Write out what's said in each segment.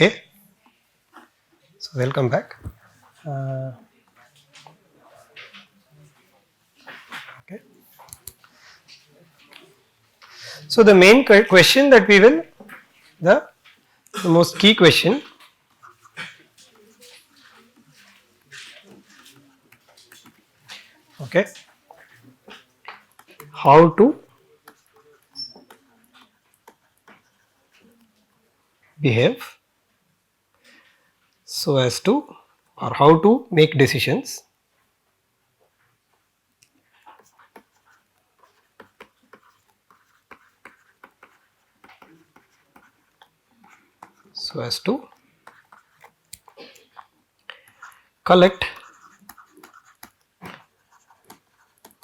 Okay, so welcome back. Okay. So the main question that we will, the most key question, okay, how to behave so as to, or how to make decisions so as to collect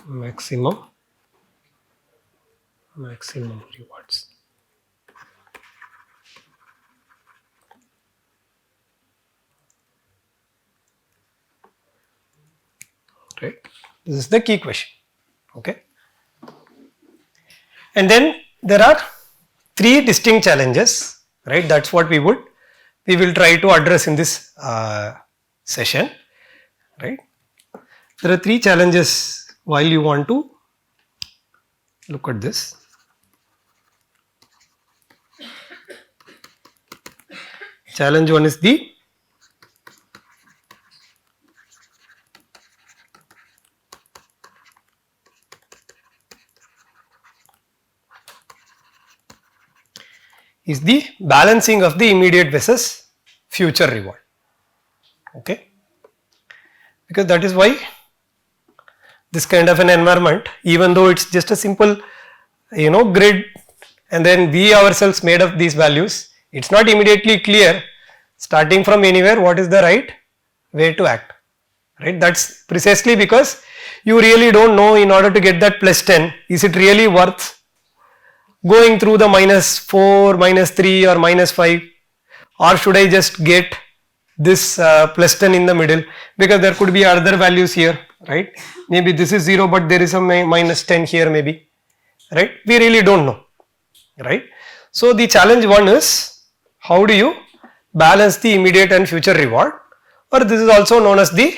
maximum rewards. Right, this is the key question. Okay, and then there are three distinct challenges, right? That's what we will try to address in this session, right? There are three challenges while you want to look at this. Challenge one is the balancing of the immediate versus future reward. Okay, because that is why this kind of an environment, even though it's just a simple grid, and then we ourselves made up these values, it's not immediately clear starting from anywhere what is the right way to act, right? That's precisely because you really don't know, in order to get that plus 10, is it really worth going through the -4, -3 or -5, or should I just get this plus 10 in the middle, because there could be other values here, right? Maybe this is 0 but there is a -10 here maybe, right? We really don't know, right? So the challenge one is, how do you balance the immediate and future reward, or this is also known as the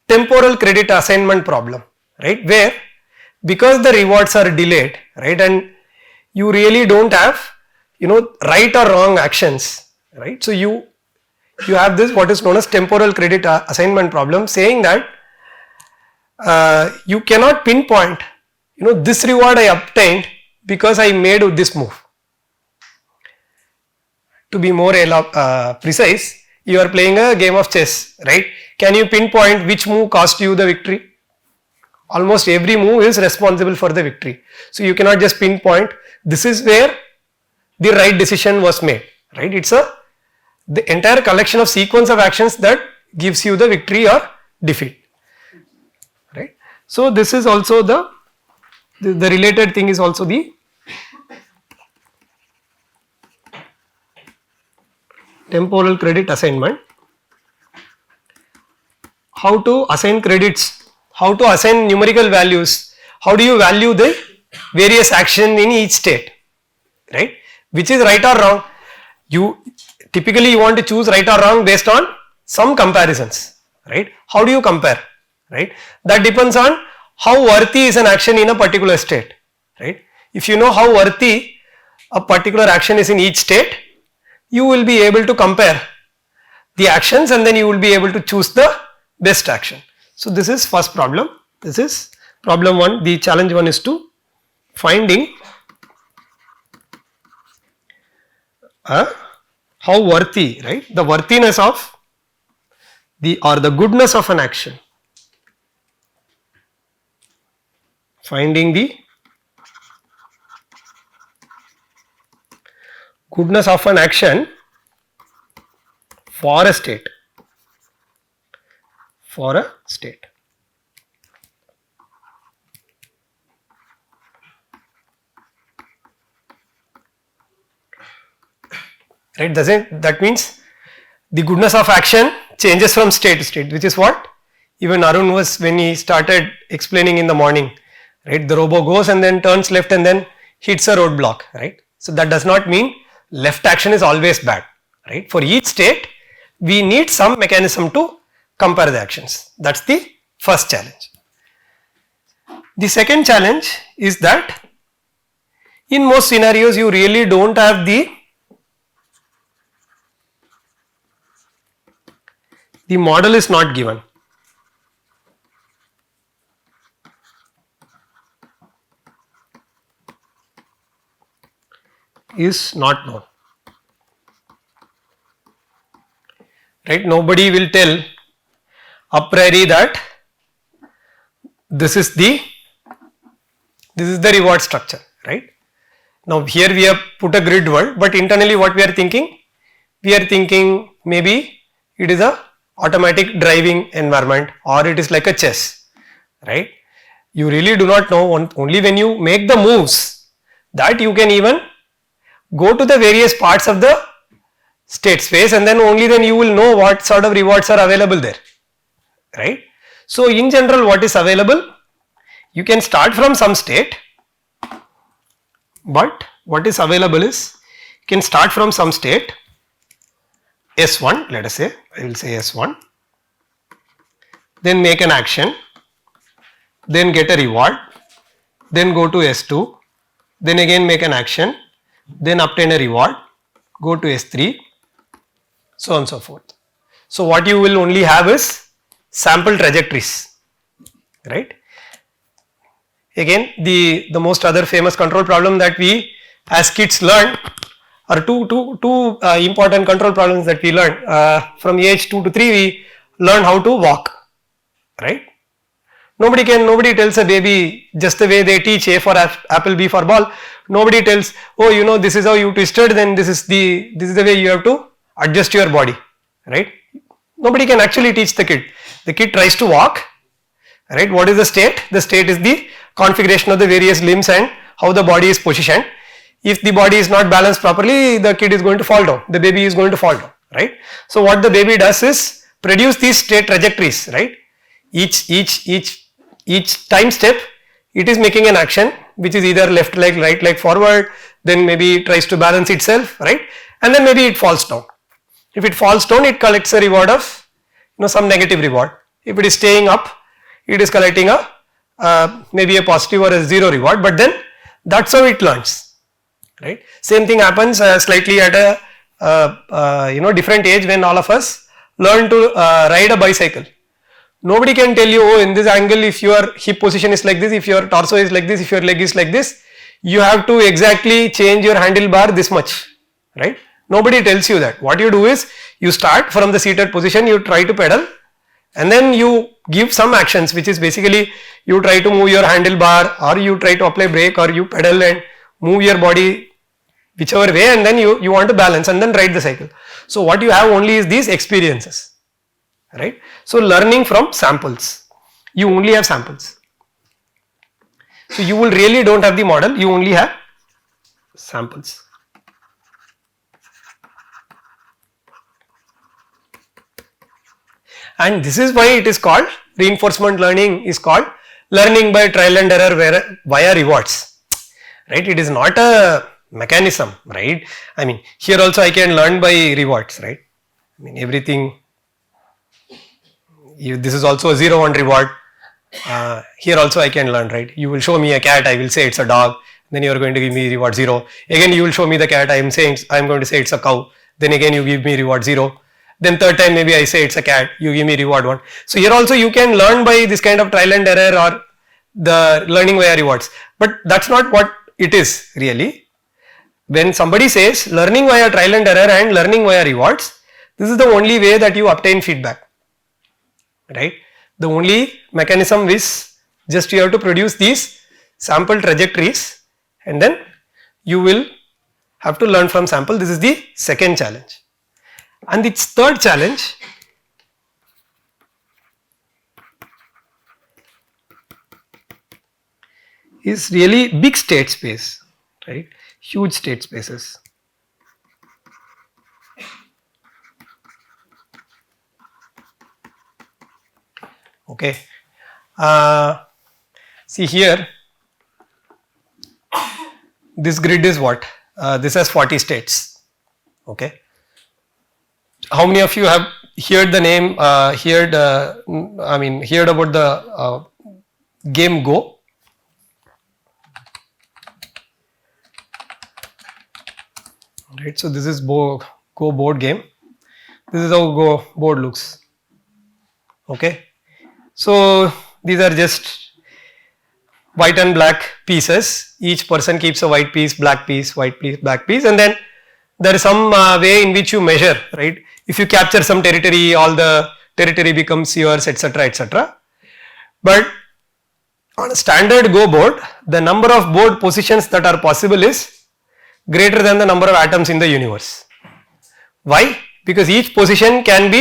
temporal credit assignment problem, right? Where because the rewards are delayed, right, and you really don't have right or wrong actions, right? So you have this what is known as temporal credit assignment problem, saying that you cannot pinpoint this reward I obtained because I made this move. To be more precise, you are playing a game of chess, right? Can you pinpoint which move cost you the victory? Almost every move is responsible for the victory. So you cannot just pinpoint this is where the right decision was made, right? It's the entire collection of sequence of actions that gives you the victory or defeat, right? So this is also the related thing is also the temporal credit assignment. How to assign credits, how to assign numerical values, how do you value the various action in each state, right? Which is right or wrong? You typically want to choose right or wrong based on some comparisons, right? How do you compare, right? That depends on how worthy is an action in a particular state, right? If you know how worthy a particular action is in each state, you will be able to compare the actions and then you will be able to choose the best action. So this is first problem. This is problem one. The challenge one is to finding how worthy, right? The worthiness of the goodness of an action. Finding the goodness of an action for a state. Right, that means the goodness of action changes from state to state, which is what even Arun was when he started explaining in the morning, right? The robo goes and then turns left and then hits a roadblock, right? So that does not mean left action is always bad, right? For each state, we need some mechanism to compare the actions. That's the first challenge. The second challenge is that in most scenarios you really don't have the model is not given. Is not known, right? Nobody will tell a priori that this is the reward structure, right? Now here we have put a grid world, but internally what we are thinking? We are thinking maybe it is a automatic driving environment, or it is like a chess, right? You really do not know, only when you make the moves that you can even go to the various parts of the state space, and then only then you will know what sort of rewards are available there, right? So in general, what is available? You can start from some state, but what is available is you can start from some state S1, let us say, I will say S1, then make an action, then get a reward, then go to S2, then again make an action, then obtain a reward, go to S3, so on and so forth. So what you will only have is sample trajectories, right? Again, the most other famous control problem that we as kids learn are two important control problems that we learn. From age 2 to 3 we learn how to walk, right? Nobody tells a baby just the way they teach A for apple, B for ball. Nobody tells, oh, you know, this is how you twisted, then this is the way you have to adjust your body, right? Nobody can actually teach the kid. The kid tries to walk, right? What is the state? The state is the configuration of the various limbs and how the body is positioned. If the body is not balanced properly, the kid is going to fall down, the baby is going to fall down, right? So what the baby does is produce these state trajectories, right? Each time step it is making an action which is either left leg, right leg forward, then maybe it tries to balance itself, right? And then maybe it falls down. If it falls down, it collects a reward of, you know, some negative reward. If it is staying up, it is collecting a maybe a positive or a zero reward, but then that's how it learns, right? Same thing happens slightly at a different age when all of us learn to ride a bicycle. Nobody can tell you, oh, in this angle, if your hip position is like this, if your torso is like this, if your leg is like this, you have to exactly change your handlebar this much, right? Nobody tells you that. What you do is you start from the seated position, you try to pedal, and then you give some actions, which is basically you try to move your handlebar, or you try to apply brake, or you pedal and move your body whichever way, and then you want to balance and then ride the cycle. So what you have only is these experiences, right? So learning from samples, you only have samples. So you will really don't have the model, you only have samples. And this is why it is called, reinforcement learning is called learning by trial and error via rewards, right? It is not a mechanism, right? I mean, here also I can learn by rewards, right? I mean, everything, this is also a 0-1 reward. Here also I can learn, right? You will show me a cat, I will say it's a dog, then you are going to give me reward 0. Again you will show me the cat, I am going to say it's a cow, then again you give me reward 0. Then third time maybe I say it's a cat, you give me reward 1. So here also you can learn by this kind of trial and error or the learning via rewards, but that's not what it is really. When somebody says learning via trial and error and learning via rewards, this is the only way that you obtain feedback, right? The only mechanism is just you have to produce these sample trajectories and then you will have to learn from sample. This is the second challenge. And its third challenge is really big state space, right? Huge state spaces. Okay. See here, this grid is what? This has 40 states. Okay. how many of you have heard the name, heard about the game Go? Right, so this is Go board game. This is how Go board looks. Okay, so these are just white and black pieces. Each person keeps a white piece, black piece, white piece, black piece, and then there is some way in which you measure, right? If you capture some territory, all the territory becomes yours, etc., etc. But on a standard Go board, the number of board positions that are possible is greater than the number of atoms in the universe. Why? Because each position can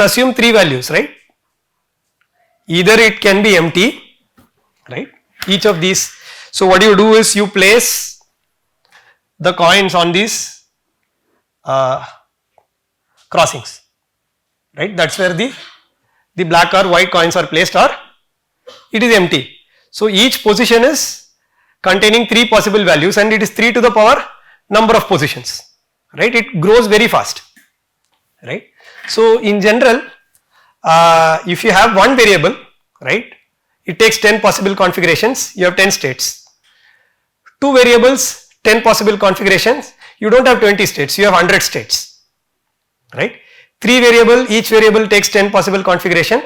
assume three values, right? Either it can be empty, right? Each of these. So what you do is you place the coins on these crossings, right? That's where the black or white coins are placed, or it is empty. So each position is containing three possible values, and it is 3 to the power number of positions, right? It grows very fast, right? So in general, if you have one variable, right, it takes 10 possible configurations, you have 10 states. Two variables, 10 possible configurations, you don't have 20 states, you have 100 states, right? Three variable, each variable takes 10 possible configuration,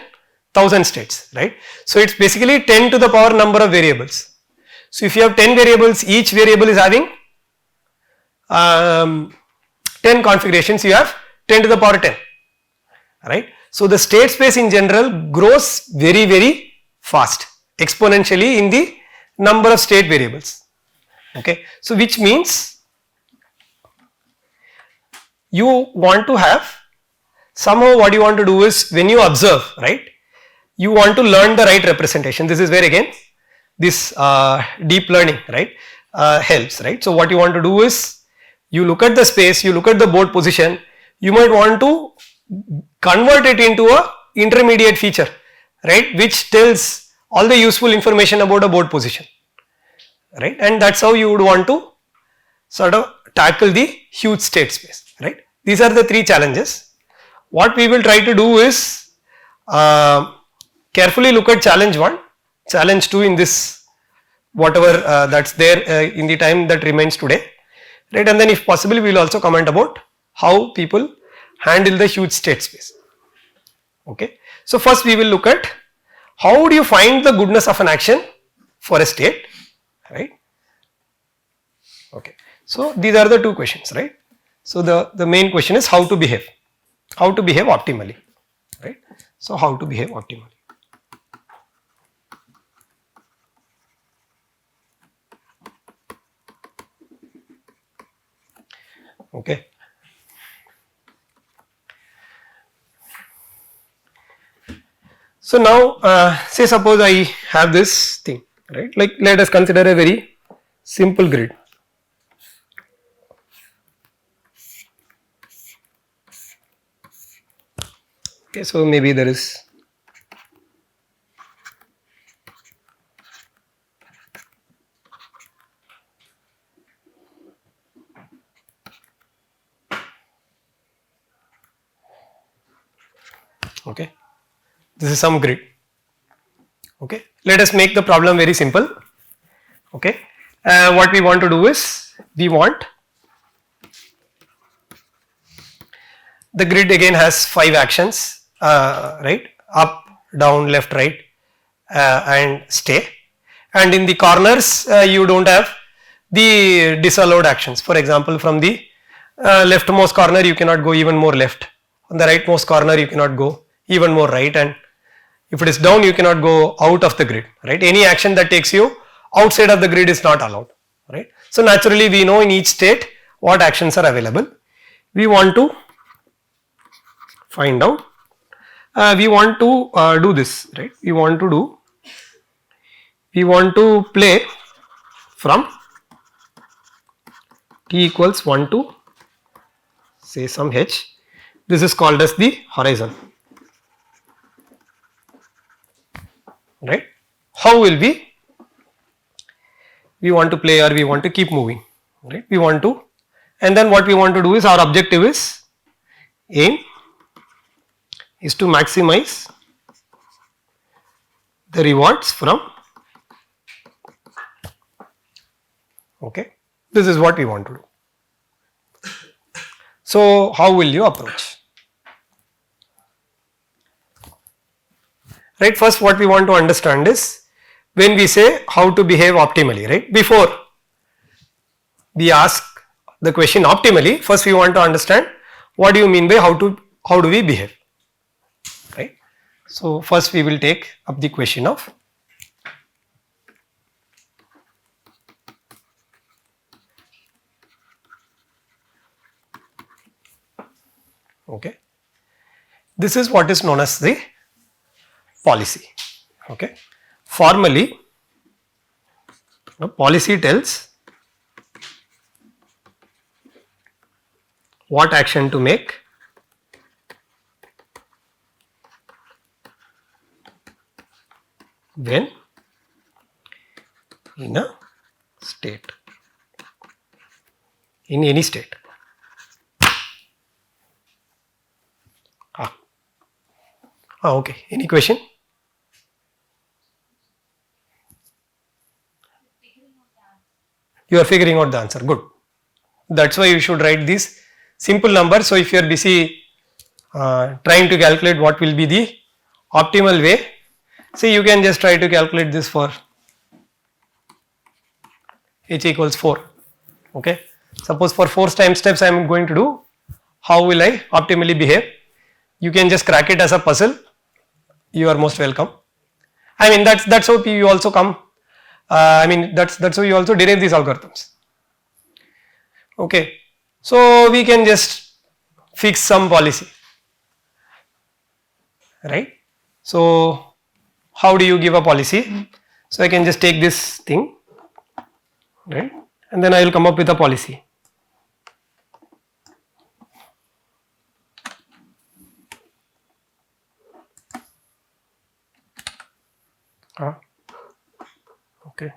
1000 states, right? So it's basically 10 to the power number of variables. So if you have 10 variables, each variable is having 10 configurations, you have 10 to the power 10, right? So the state space in general grows very, very fast, exponentially in the number of state variables, okay? So which means you want to have, somehow what you want to do is, when you observe, right, you want to learn the right representation. This is where again this deep learning, right, helps, right? So what you want to do is, you look at the space, you look at the board position, you might want to convert it into a intermediate feature, right, which tells all the useful information about a board position, right? And that's how you would want to sort of tackle the huge state space, right? These are the three challenges. What we will try to do is carefully look at challenge 1, challenge 2 in this, whatever that's there in the time that remains today, right? And then if possible, we will also comment about how people handle the huge state space, okay? So first we will look at how do you find the goodness of an action for a state, right? Okay, so these are the two questions, right? So the main question is how to behave optimally, right? So how to behave optimally. Okay. So now say suppose I have this thing, right? Like let us consider a very simple grid. Okay, so maybe there is okay, this is some grid. Okay, let us make the problem very simple. Okay, what we want to do is, we want the grid again has 5 actions, right, up, down, left, right, and stay, and in the corners you don't have the disallowed actions. For example, from the leftmost corner you cannot go even more left, on the rightmost corner you cannot go even more right, and if it is down you cannot go out of the grid, right? Any action that takes you outside of the grid is not allowed, right? So naturally we know in each state what actions are available. We want to find out, we want to do this, right? We want to play from t equals 1 to say some h. This is called as the horizon, right? How will we want to play, or we want to keep moving, right? We want to, and then what we want to do is, our objective is aim is to maximize the rewards from, okay, this is what we want to do. So how will you approach? Right, first what we want to understand is when we say how to behave optimally, right, before we ask the question optimally, first we want to understand what do you mean by how do we behave, right. So first we will take up the question of okay, this is what is known as the policy, okay. Formally, policy tells what action to make when in a state, in any state. Okay, any question? You are figuring out the answer, good. That's why you should write these simple numbers. So if you are busy trying to calculate what will be the optimal way, see you can just try to calculate this for h equals 4, okay. Suppose for 4 time steps I am going to do, how will I optimally behave? You can just crack it as a puzzle, you are most welcome. I mean that's how you also come, I mean that's how you also derive these algorithms, okay. So we can just fix some policy, right. So how do you give a policy? So I can just take this thing, right, and then I will come up with a policy. Okay.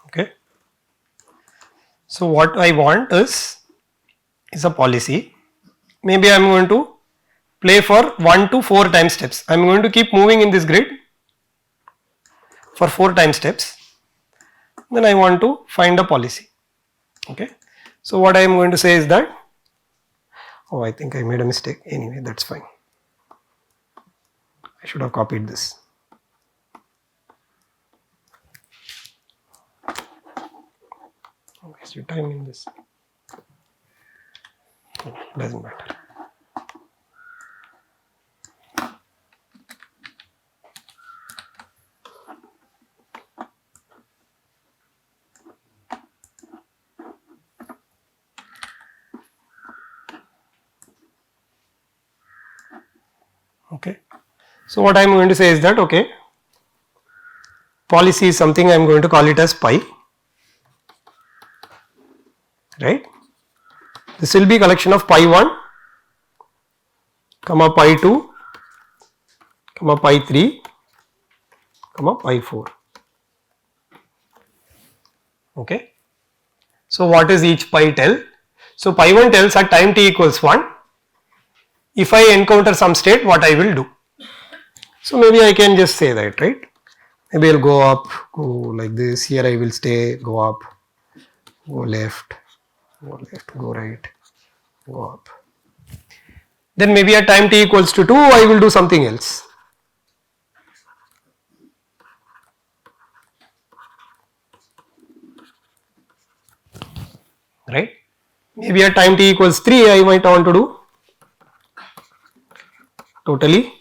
Okay. So what I want is a policy. Maybe I am going to play for 1 to 4 time steps. I am going to keep moving in this grid for 4 time steps. Then I want to find a policy. Okay. So what I am going to say is that, oh, I think I made a mistake. Anyway, that's fine. I should have copied this. Waste your time in this. Doesn't matter. Okay. So what I am going to say is that, okay, policy is something I am going to call it as pi, right. This will be collection of pi 1, comma pi 2, comma pi 3, comma pi 4. Okay. So what is each pi tell? So pi 1 tells at time t equals 1, if I encounter some state, what I will do. So maybe I can just say that, right. Maybe I will go up, go like this, here I will stay, go up, go left, go right, go up. Then maybe at time t equals to 2, I will do something else. Right. Maybe at time t equals 3, I might want to do totally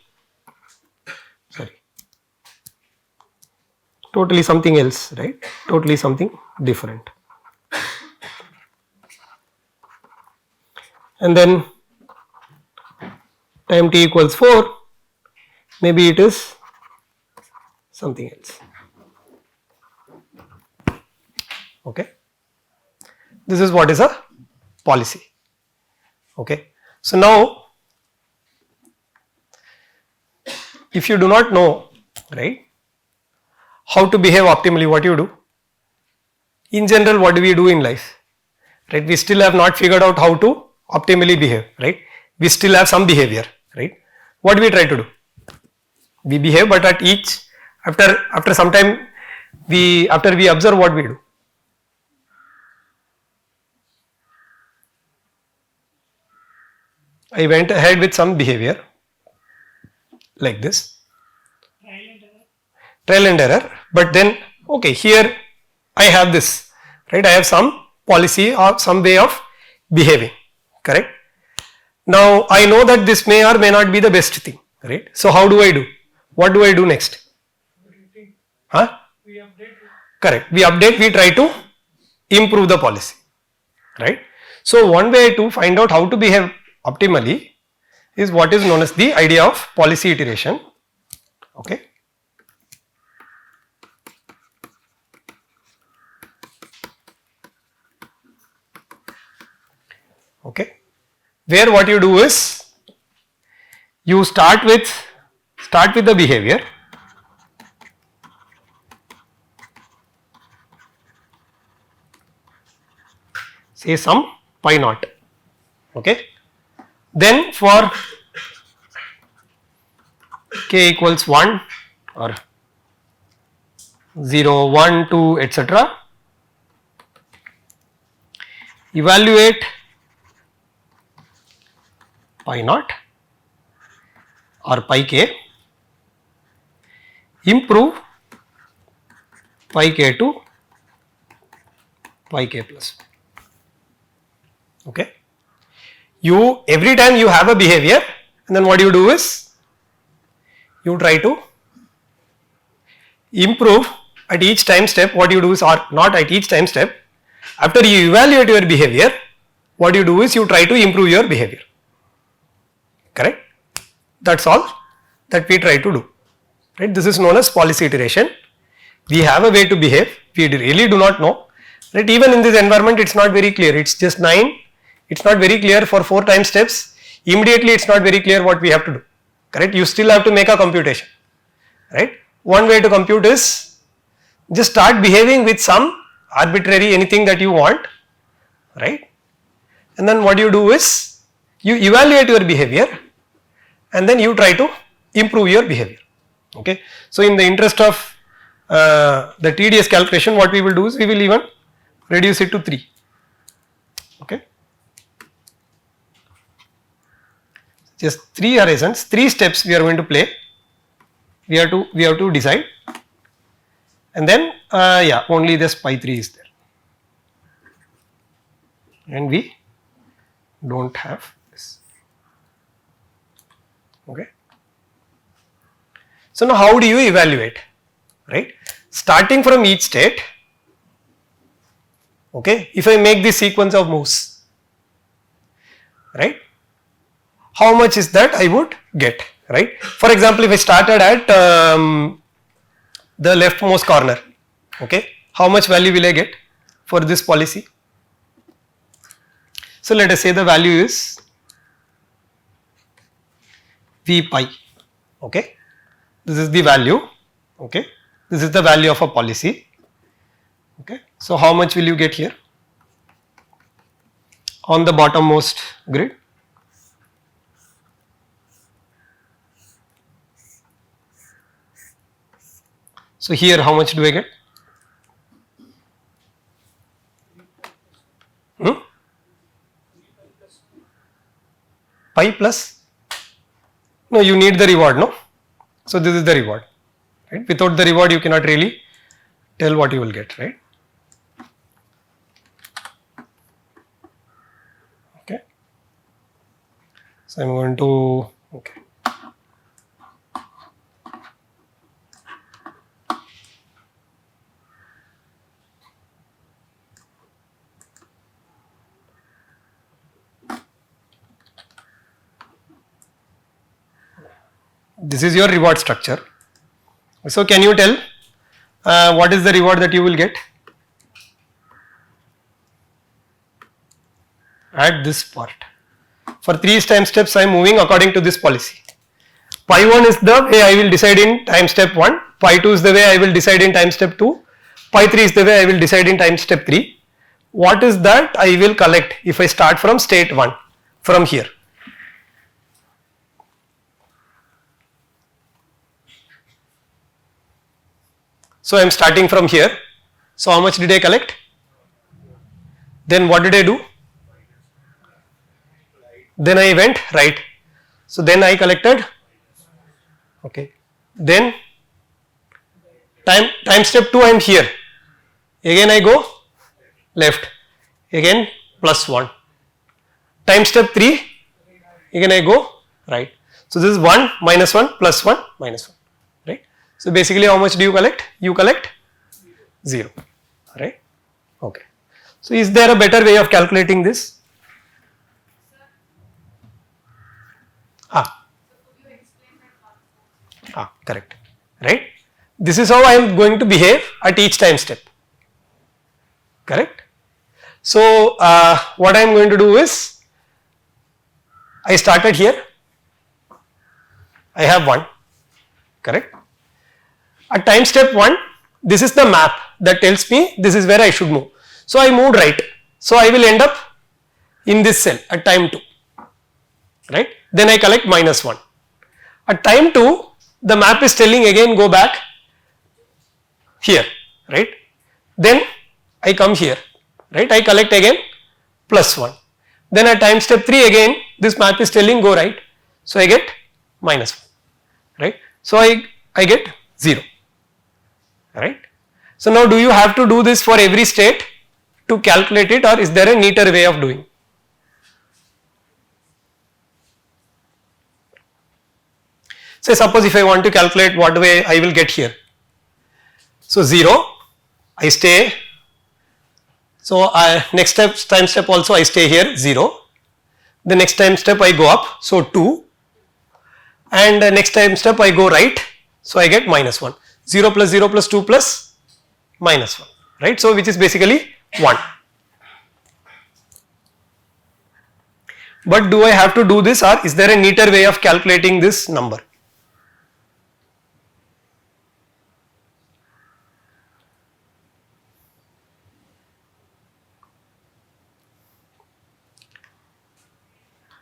something else, right, totally something different. And then time t equals 4, maybe it is something else. Okay. This is what is a policy. Okay. So now if you do not know, right, how to behave optimally, what you do? In general, what do we do in life? Right, we still have not figured out how to optimally behave, right? We still have some behavior, right? What do we try to do? We behave, but at each after some time after we observe what we do. I went ahead with some behavior like this, trial and error, but then okay, here I have this, right? I have some policy or some way of behaving, correct? Now I know that this may or may not be the best thing, right? So how do I do? What do I do next? Huh? We update. Correct. We update, we try to improve the policy, right? So one way to find out how to behave optimally is what is known as the idea of policy iteration. Okay. Okay. Where what you do is you start with the behavior, say some pi naught, okay. Then for k equals 1 or 0, 1, 2, etc., evaluate pi naught or pi k, improve pi k to pi k plus. Okay. You every time you have a behavior, and then what you do is you try to improve at each time step. What you do is, or not at each time step, after you evaluate your behavior, what you do is you try to improve your behavior, correct? That's all that we try to do, right? This is known as policy iteration. We have a way to behave, we really do not know, right? Even in this environment it's not very clear, it's just 9, it's not very clear for 4 time steps, immediately it's not very clear what we have to do, correct? You still have to make a computation, right? One way to compute is just start behaving with some arbitrary anything that you want, right? And then what you do is you evaluate your behavior and then you try to improve your behavior, okay. So in the interest of the tedious calculation, what we will do is we will even reduce it to 3, okay. Just 3 horizons, 3 steps we are going to play, we have to decide, and then yeah, only this pi 3 is there and we don't have this, okay. So now how do you evaluate, right? Starting from each state, okay, if I make this sequence of moves, right, how much is that I would get, right? For example, if I started at the leftmost corner, okay, how much value will I get for this policy? So let us say the value is V pi, okay, this is the value, okay, this is the value of a policy, okay. So how much will you get here on the bottommost grid? So here how much do I get? Pi plus, no, you need the reward, no. So this is the reward, right? Without the reward you cannot really tell what you will get, right? Okay. So I am going to, okay. This is your reward structure. So can you tell what is the reward that you will get at this part? For 3 time steps I am moving according to this policy. Pi 1 is the way I will decide in time step 1, pi 2 is the way I will decide in time step 2, pi 3 is the way I will decide in time step 3. What is that I will collect if I start from state 1 from here? So I am starting from here. So how much did I collect? Then what did I do? Then I went right. So then I collected. Okay. Then time step 2 I am here. Again I go left. Again plus 1. Time step 3 again I go right. So this is 1 minus 1 plus 1 minus 1. Right. So basically how much do you collect? You collect 0. Right. Okay. So is there a better way of calculating this? Correct. Right. This is how I am going to behave at each time step. Correct. So what I am going to do is, I started here, I have 1, correct. At time step 1, this is the map that tells me this is where I should move. So I moved right. So I will end up in this cell at time 2, right. Then I collect minus 1. At time 2, the map is telling again go back here, right. Then I come here, right, I collect again plus 1. Then at time step 3 again this map is telling go right, so I get minus 1, right. So I get 0, right. So now do you have to do this for every state to calculate it, or is there a neater way of doing? Say suppose if I want to calculate what way I will get here. So 0, I stay. So next time step also I stay here 0. The next time step I go up, so 2. And next time step I go right, so I get minus 1. 0 plus 0 plus 2 plus minus 1, right. So which is basically 1. But do I have to do this, or is there a neater way of calculating this number?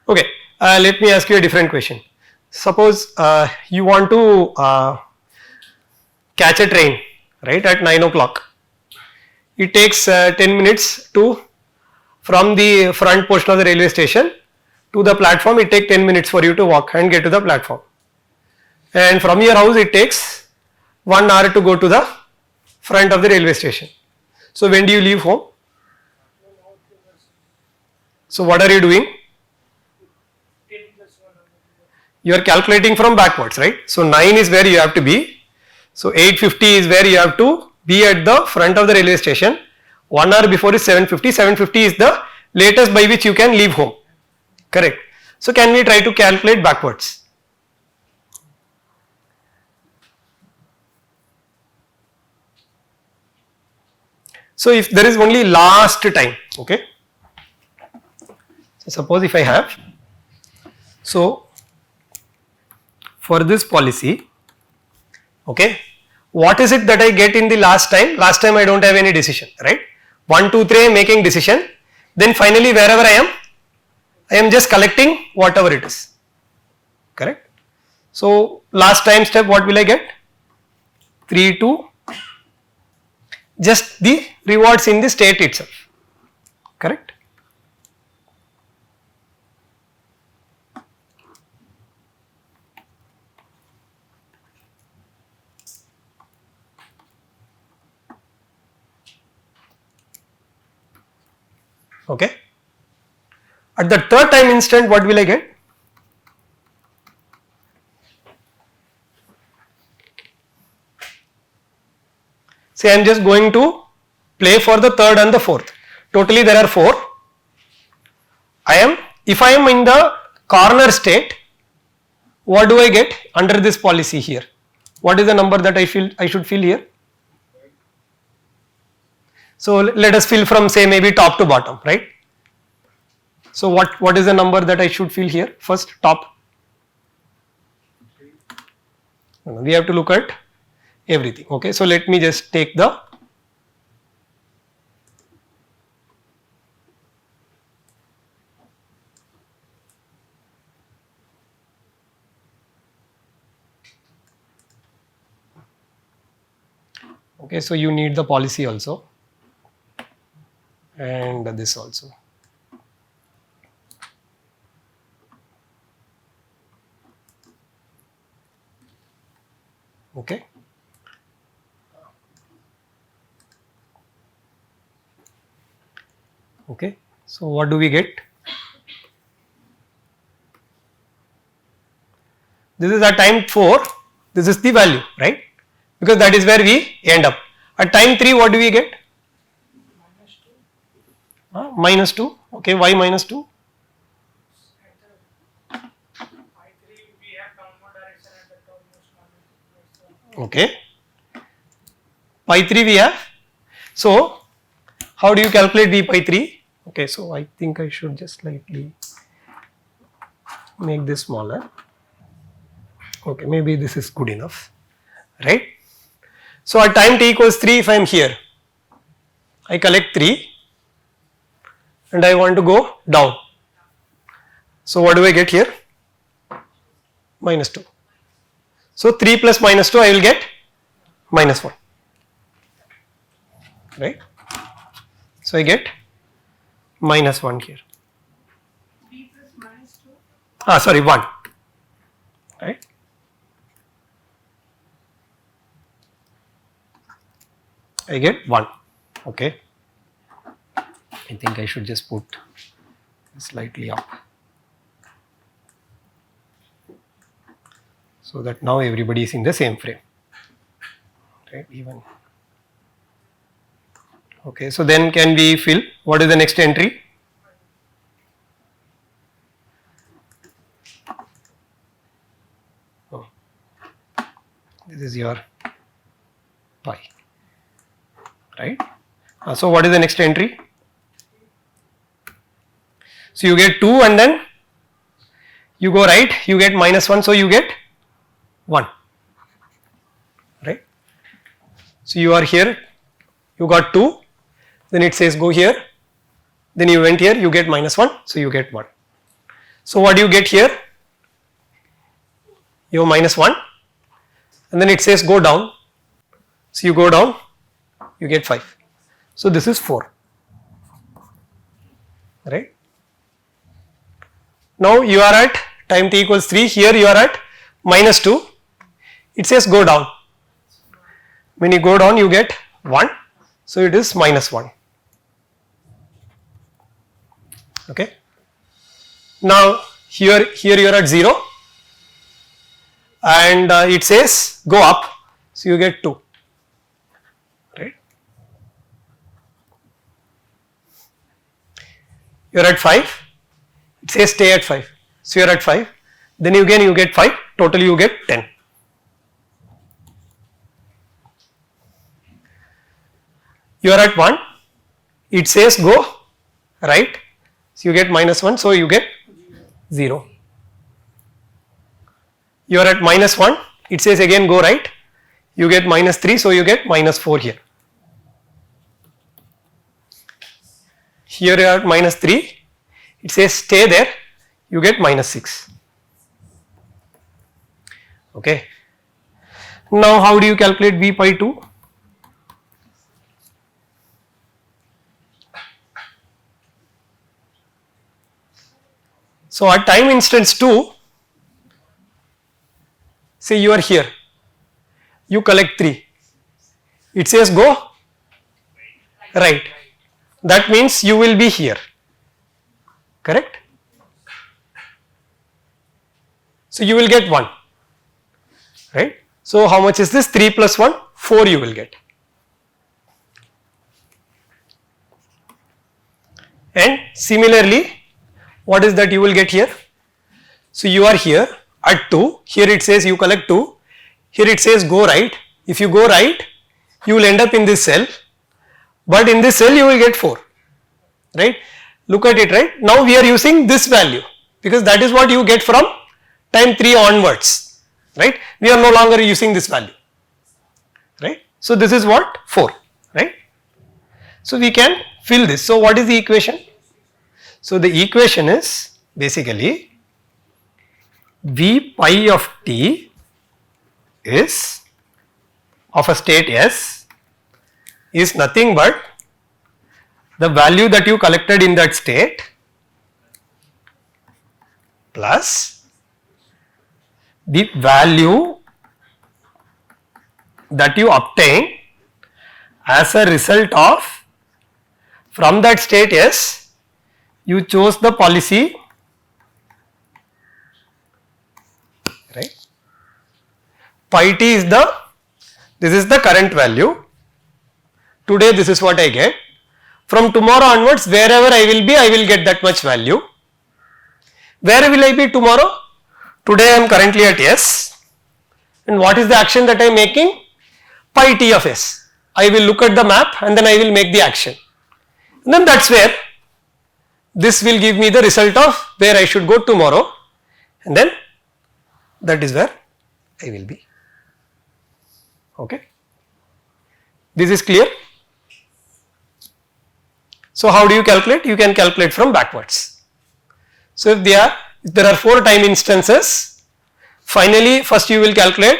Okay, let me ask you a different question. Suppose you want to catch a train, right, at 9 o'clock. It takes 10 minutes from the front portion of the railway station to the platform. It takes 10 minutes for you to walk and get to the platform. And from your house it takes 1 hour to go to the front of the railway station. So when do you leave home? So what are you doing? You are calculating from backwards, right. So 9 is where you have to be. So 8:50 is where you have to be at the front of the railway station. 1 hour before is 7:50. 7:50 is the latest by which you can leave home. Correct. So can we try to calculate backwards? So if there is only last time, okay. So suppose if I have, so for this policy, okay, what is it that I get in the last time? Last time I don't have any decision, right. 1, 2, 3 I am making decision, then finally wherever I am just collecting whatever it is, correct. So last time step what will I get? 3, 2, just the rewards in the state itself, correct. Okay. At the third time instant what will I get? Say I am just going to play for the third and the fourth. Totally there are 4. If I am in the corner state, what do I get under this policy here? What is the number that I should fill here? So let us fill from say maybe top to bottom, right? So what is the number that I should fill here? First top. We have to look at everything. Okay, so let me just take the okay, so you need the policy also and this also. Okay. Okay, so what do we get? This is at time 4, this is the value, right? Because that is where we end up. At time 3, what do we get? Minus 2. Okay, why minus 2? Okay, pi 3 we have. So how do you calculate v pi 3? Okay, so I think I should just slightly make this smaller. Okay, maybe this is good enough, right? So at time t equals 3, if I am here, I collect 3 and I want to go down. So what do I get here? Minus 2. So 3 plus minus 2 I will get minus 1, right? So I get minus 1 here. 3 plus minus 2? Sorry, 1, right? I get 1, okay. I think I should just put slightly up so that now everybody is in the same frame, right? Even okay, so then can we fill? What is the next entry? Oh, this is your pi, right? So what is the next entry? So you get 2 and then you go right, you get minus 1, so you get 1, right? So you are here, you got 2, then it says go here, then you went here, you get minus 1, so you get 1. So what do you get here? You have minus 1 and then it says go down, so you go down, you get 5. So this is 4, right? Now you are at time t equals 3, here you are at minus 2, it says go down. When you go down you get 1, so it is minus 1. Okay. Now here you are at 0 and it says go up, so you get 2, right? You are at 5, it says stay at 5, so you are at 5, then again you get 5, totally you get 10. You are at 1, it says go right, so you get minus 1, so you get 0. You are at minus 1, it says again go right, you get minus 3, so you get minus 4 here. Here you are at minus 3, it says stay there, you get minus 6. Okay. Now how do you calculate v pi 2? So at time instance 2, say you are here, you collect 3, it says go right, that means you will be here, correct? So you will get 1, right? So how much is this? 3 plus 1, 4 you will get. And similarly, what is that you will get here? So you are here, at 2, here it says you collect 2, here it says go right. If you go right, you will end up in this cell, but in this cell you will get 4, right. Look at it, right. Now we are using this value because that is what you get from time 3 onwards, right. We are no longer using this value, right. So this is what 4, right. So we can fill this. So what is the equation? So the equation is basically V pi of t is of a state S is nothing but the value that you collected in that state plus the value that you obtain as a result of from that state S you chose the policy, right. Pi t is this is the current value. Today this is what I get. From tomorrow onwards, wherever I will be, I will get that much value. Where will I be tomorrow? Today I am currently at S. And what is the action that I am making? Pi t of S. I will look at the map and then I will make the action. And then that's where this will give me the result of where I should go tomorrow. And then that is where I will be. Okay. This is clear. So how do you calculate? You can calculate from backwards. So if there are 4 time instances, finally first you will calculate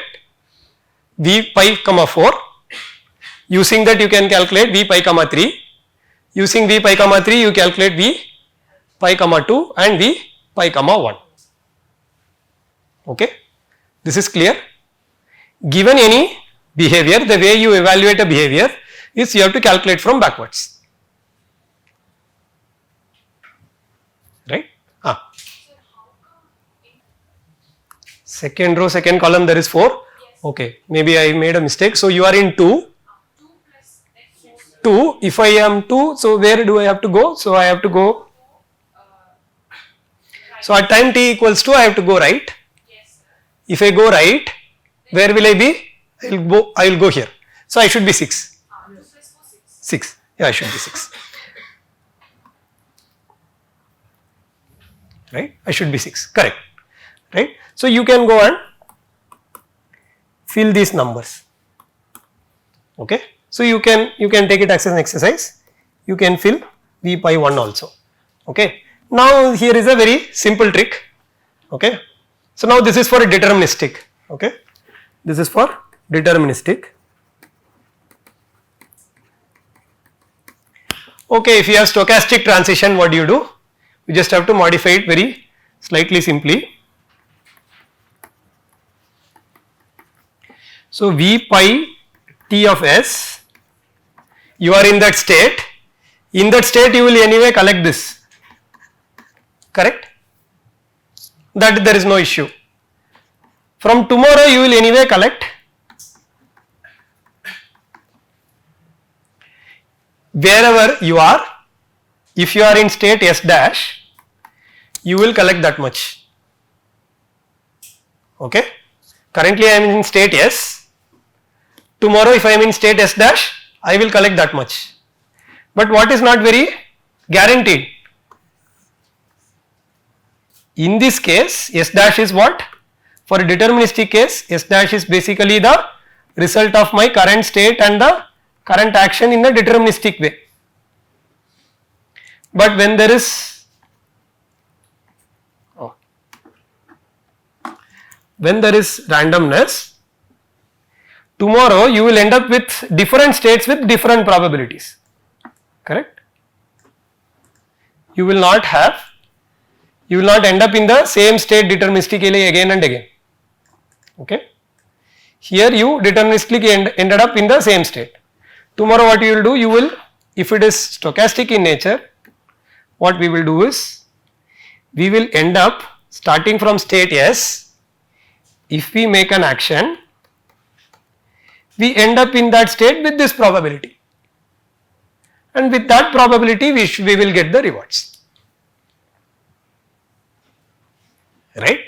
V pi comma 4. Using that you can calculate V pi comma 3. Using V pi comma 3 you calculate V pi comma 2 and V pi comma 1. Okay. This is clear. Given any behavior, the way you evaluate a behavior is you have to calculate from backwards. Right? Second row, second column there is 4. Okay, maybe I made a mistake. So you are in 2. 2. If I am 2, so where do I have to go? So I have to go. So at time t equals 2, I have to go right. If I go right, where will I be? I will go here. So I should be 6. 6. Yeah, I should be 6. Right? I should be 6. Correct. Right? So you can go and fill these numbers. Okay? So you can take it as an exercise. You can fill V pi 1 also. Okay? Now here is a very simple trick. Okay? So now this is for a deterministic. Okay? This is for deterministic. Okay, if you have stochastic transition, what do? You just have to modify it very slightly simply. So V pi t of S, you are in that state. In that state you will anyway collect this. Correct? That there is no issue. From tomorrow you will anyway collect. Wherever you are, if you are in state S dash, you will collect that much. Okay? Currently I am in state S. Tomorrow if I am in state S dash, I will collect that much. But what is not very guaranteed? In this case, S dash is what? For a deterministic case, S dash is basically the result of my current state and the current action in a deterministic way. But when there is randomness, tomorrow you will end up with different states with different probabilities. Correct? You will not end up in the same state deterministically again and again. Okay? Here you deterministically ended up in the same state. Tomorrow what you will do? You will, if it is stochastic in nature, what we will do is, we will end up starting from state S. If we make an action, we end up in that state with this probability. And with that probability we will get the rewards. Right?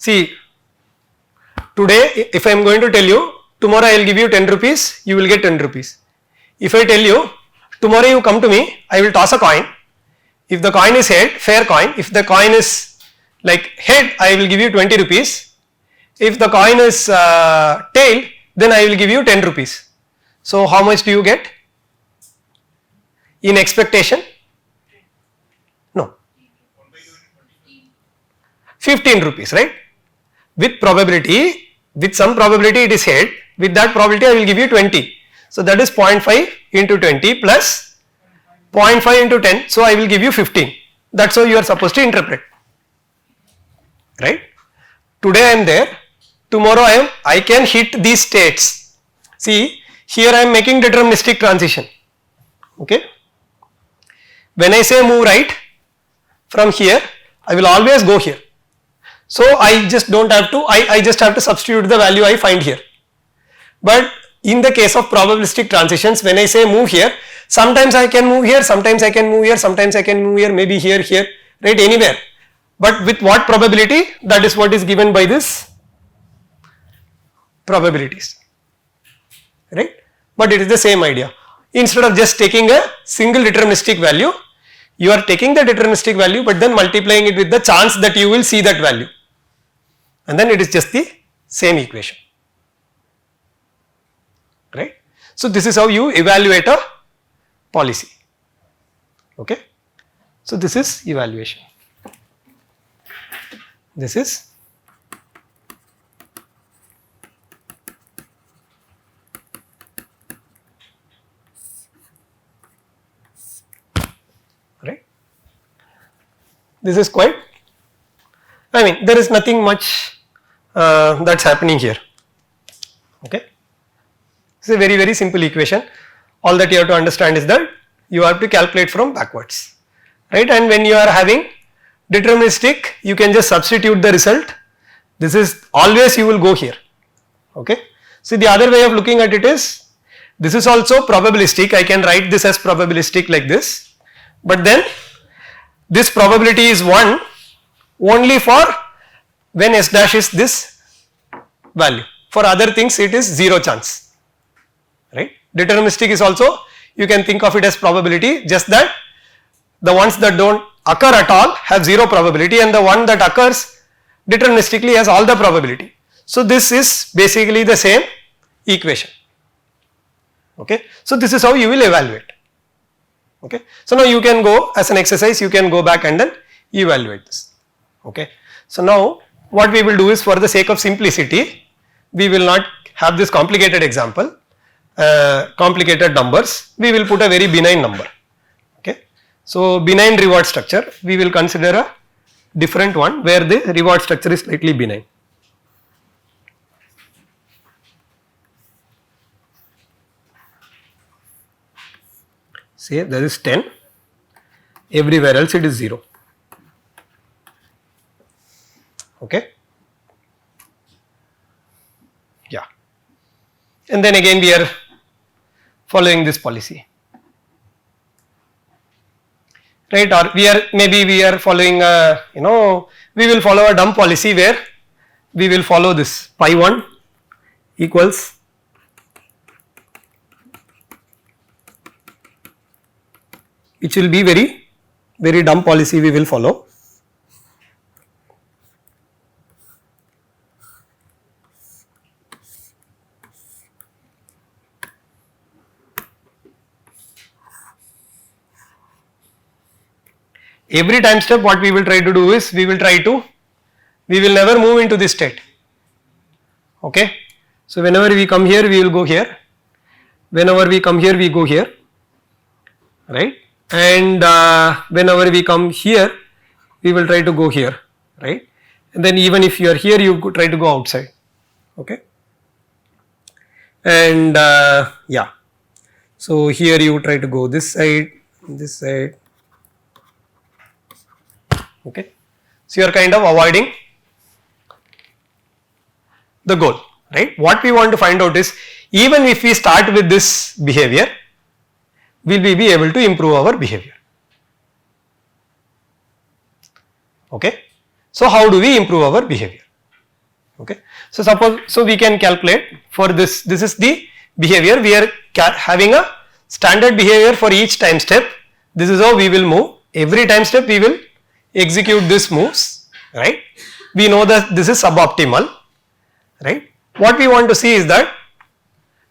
See, today if I am going to tell you, tomorrow I will give you 10 rupees, you will get 10 rupees. If I tell you, tomorrow you come to me, I will toss a coin. If the coin is head, fair coin. If the coin is like head, I will give you 20 rupees. If the coin is tail, then I will give you 10 rupees. So how much do you get? In expectation? No. 15 rupees, right? With probability, with some probability it is head, with that probability I will give you 20. So that is 0.5 into 20 plus 0.5 into 10, so I will give you 15. That's how you are supposed to interpret, right? Today I am there, tomorrow I can hit these states. See, here I am making deterministic transition, okay? When I say move right, from here, I will always go here. So I just don't have to, I just have to substitute the value I find here. But in the case of probabilistic transitions, when I say move here, sometimes I can move here, sometimes I can move here, sometimes I can move here, maybe here, right, anywhere. But with what probability? That is what is given by this probabilities, right? But it is the same idea. Instead of just taking a single deterministic value, you are taking the deterministic value but then multiplying it with the chance that you will see that value, and then it is just the same equation, right? So this is how you evaluate a policy, okay? So this is evaluation. This is right. This is quite, I mean, there is nothing much that's happening here, okay? It's a very, very simple equation. All that you have to understand is that you have to calculate from backwards, right? And when you are having deterministic, you can just substitute the result. This is always you will go here, okay? See, the other way of looking at it is, this is also probabilistic. I can write this as probabilistic like this, but then this probability is 1 only for when S dash is this value. For other things it is 0 chance, right? Deterministic is also, you can think of it as probability, just that the ones that don't occur at all have 0 probability, and the one that occurs deterministically has all the probability. So this is basically the same equation, okay? So this is how you will evaluate, okay? So now you can go as an exercise, you can go back and then evaluate this, okay? So now what we will do is, for the sake of simplicity, we will not have this complicated example, complicated numbers, we will put a very benign number, okay? So benign reward structure, we will consider a different one where the reward structure is slightly benign. Say there is 10, everywhere else it is 0, okay? Yeah, and then again we are following this policy, right? Or maybe we are following we will follow a dumb policy where we will follow this pi 1 equals which will be very, very dumb policy we will follow. Every time step what we will try to do is, we will never move into this state, okay? So whenever we come here, we will go here, whenever we come here, we go here, right? And whenever we come here, we will try to go here, right? And then even if you are here, you try to go outside, okay? And yeah, so here you try to go this side, okay? So you are kind of avoiding the goal, right? What we want to find out is, even if we start with this behavior, will we be able to improve our behavior, okay? So how do we improve our behavior? Okay. So suppose, so we can calculate for this is the behavior, we are having a standard behavior for each time step. This is how we will move. Every time step we will execute this moves, right? We know that this is suboptimal, right? What we want to see is that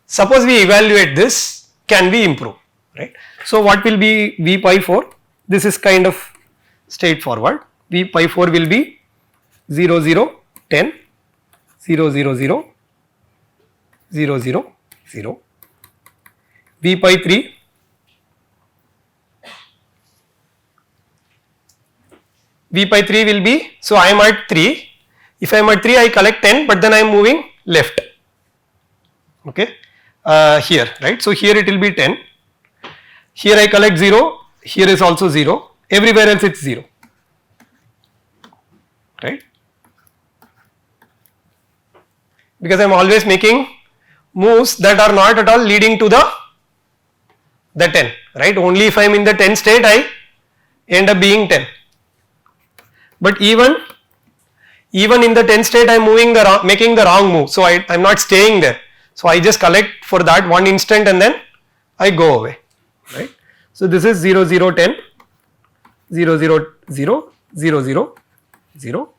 suppose we evaluate this, can we improve, right? So what will be V pi 4? This is kind of straightforward. V pi 4 will be 0 0 10 0 0 0 0 0 0. V pi 3 V pi 3 will be, so I am at 3, if I am at 3 I collect 10 but then I am moving left, okay, here, right. So here it will be 10, here I collect 0, here is also 0, everywhere else it is 0, right, because I am always making moves that are not at all leading to the 10, right. Only if I am in the 10 state I end up being 10. But even in the 10 state I am moving making the wrong move, so I am not staying there. So I just collect for that one instant and then I go away, right. So this is 0 0 10 0 0 0 0 0 0.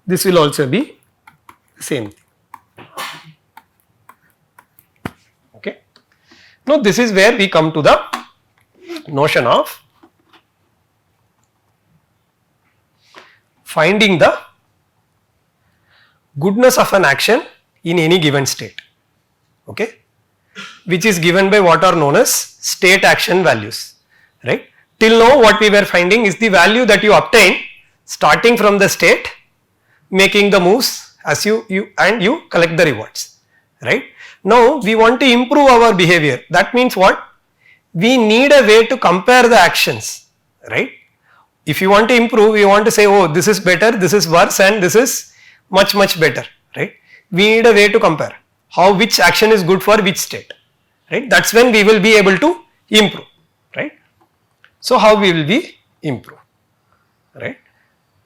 This will also be the same thing. Okay. Now this is where we come to the notion of finding the goodness of an action in any given state, okay, which is given by what are known as state action values, right. Till now what we were finding is the value that you obtain starting from the state, making the moves as you collect the rewards, right. Now we want to improve our behavior. That means what? We need a way to compare the actions, right. If you want to improve, you want to say, oh, this is better, this is worse and this is much better, right. We need a way to compare how which action is good for which state, right. That is when we will be able to improve, right. So how we will be improve, right.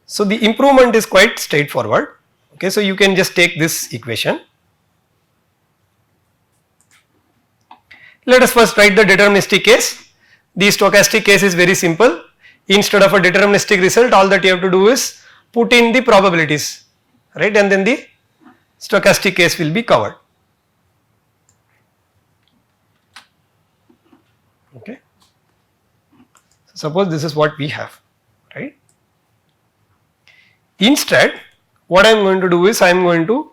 So the improvement is quite straightforward, okay. So you can just take this equation. Let us first write the deterministic case. The stochastic case is very simple. Instead of a deterministic result, all that you have to do is put in the probabilities, right, and then the stochastic case will be covered, okay. So suppose this is what we have, right. Instead what I am going to do is I am going to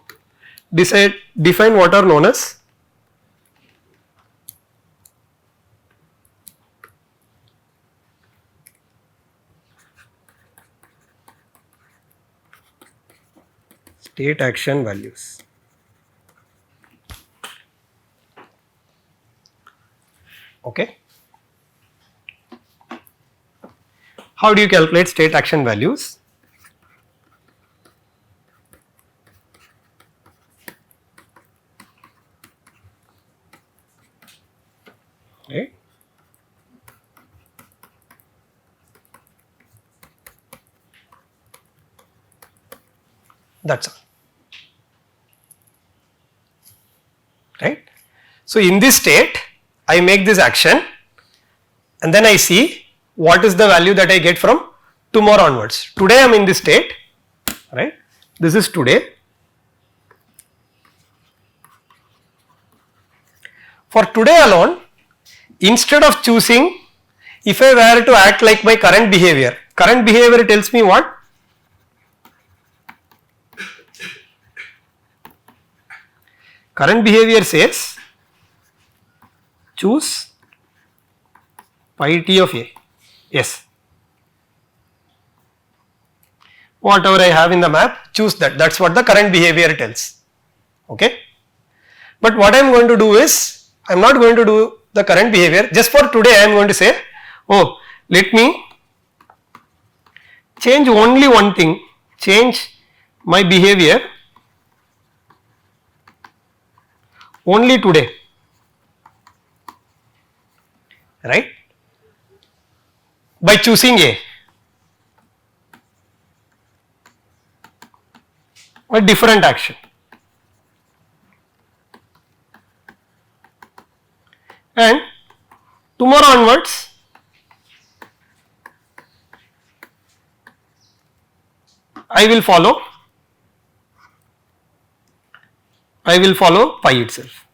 define what are known as state action values, okay. How do you calculate state action values? Right. That is all, right. So in this state I make this action and then I see what is the value that I get from tomorrow onwards. Today I am in this state, right, this is today. For today alone, instead of choosing, if I were to act like my current behavior tells me what? Current behavior says choose pi t of a, yes, whatever I have in the map, choose that is what the current behavior tells, okay. But what I am going to do is, I am not going to do the current behavior, just for today I am going to say, oh, let me change only one thing, change my behavior only today, right, by choosing A. a different action. And tomorrow onwards, I will follow pi itself.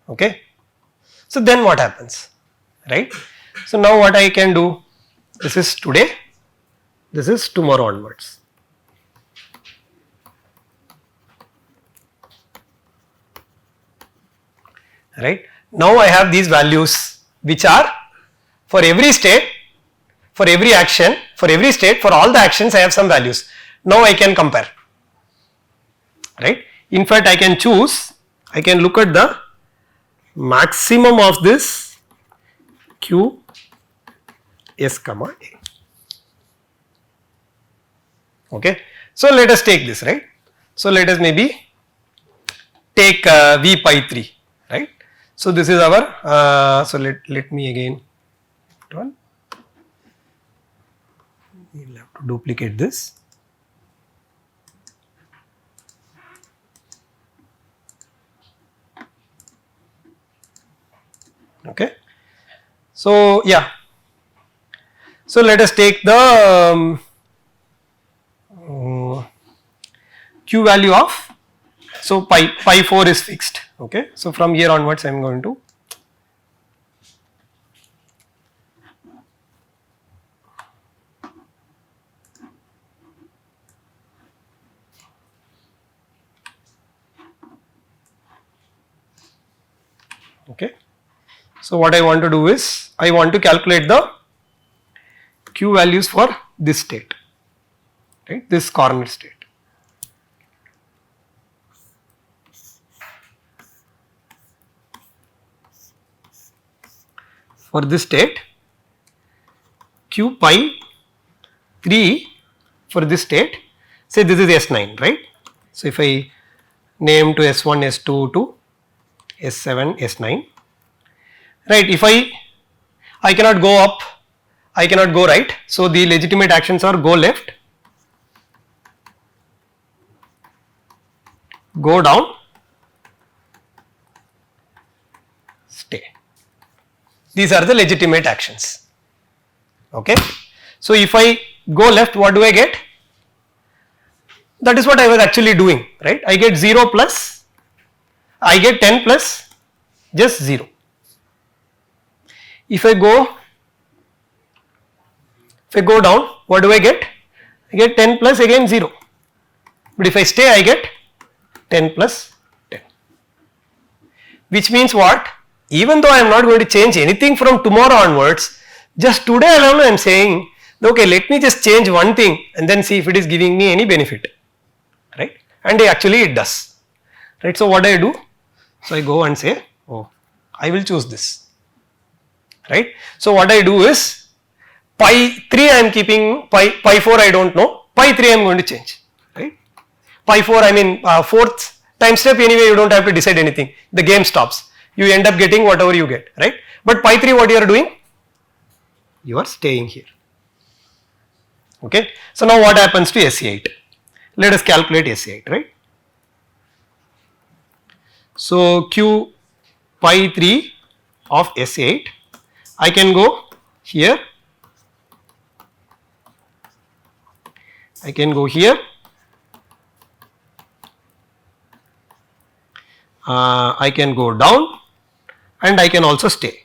Okay. So then what happens, right? So now what I can do, this is today, this is tomorrow onwards. Right. Now I have these values which are for every state, for every action, for every state, for all the actions I have some values. Now I can compare, right. In fact, I can choose, I can look at the maximum of this Q S comma A. Okay. So let us take this, right. So let us maybe take V pi 3, right. So this is our, so let me again, we'll have to duplicate this. Okay. So yeah, so let us take the Q value of, so pi 4 is fixed. Okay. So from here onwards I am going to okay. So what I want to do is, I want to calculate the Q values for this state, right, this corner state. For this state, Q pi 3 for this state, say this is S9, right. So if I name to S1, S2 to S7, S9, right, if I cannot go up, I cannot go right, so the legitimate actions are go left, go down, stay. These are the legitimate actions. Okay. So if I go left, what do I get? That is what I was actually doing, right. I get 0 plus, I get 10 plus just 0. If I go down, what do I get? I get 10 plus again 0. But if I stay, I get 10 plus 10. Which means what? Even though I am not going to change anything from tomorrow onwards, just today alone I am saying, okay, let me just change one thing and then see if it is giving me any benefit, right? And actually it does, right? So what I do? So I go and say, oh, I will choose this, right? So what I do is, pi 3 I am keeping, pi 4 I don't know, pi 3 I am going to change, right? Pi 4 I mean fourth time step, anyway you don't have to decide anything, the game stops. You end up getting whatever you get, right? But pi 3 what you are doing? You are staying here. Okay. So now what happens to SC8? Let us calculate SC8, right? So Q pi 3 of SC8, I can go here, I can go here, I can go down, and I can also stay.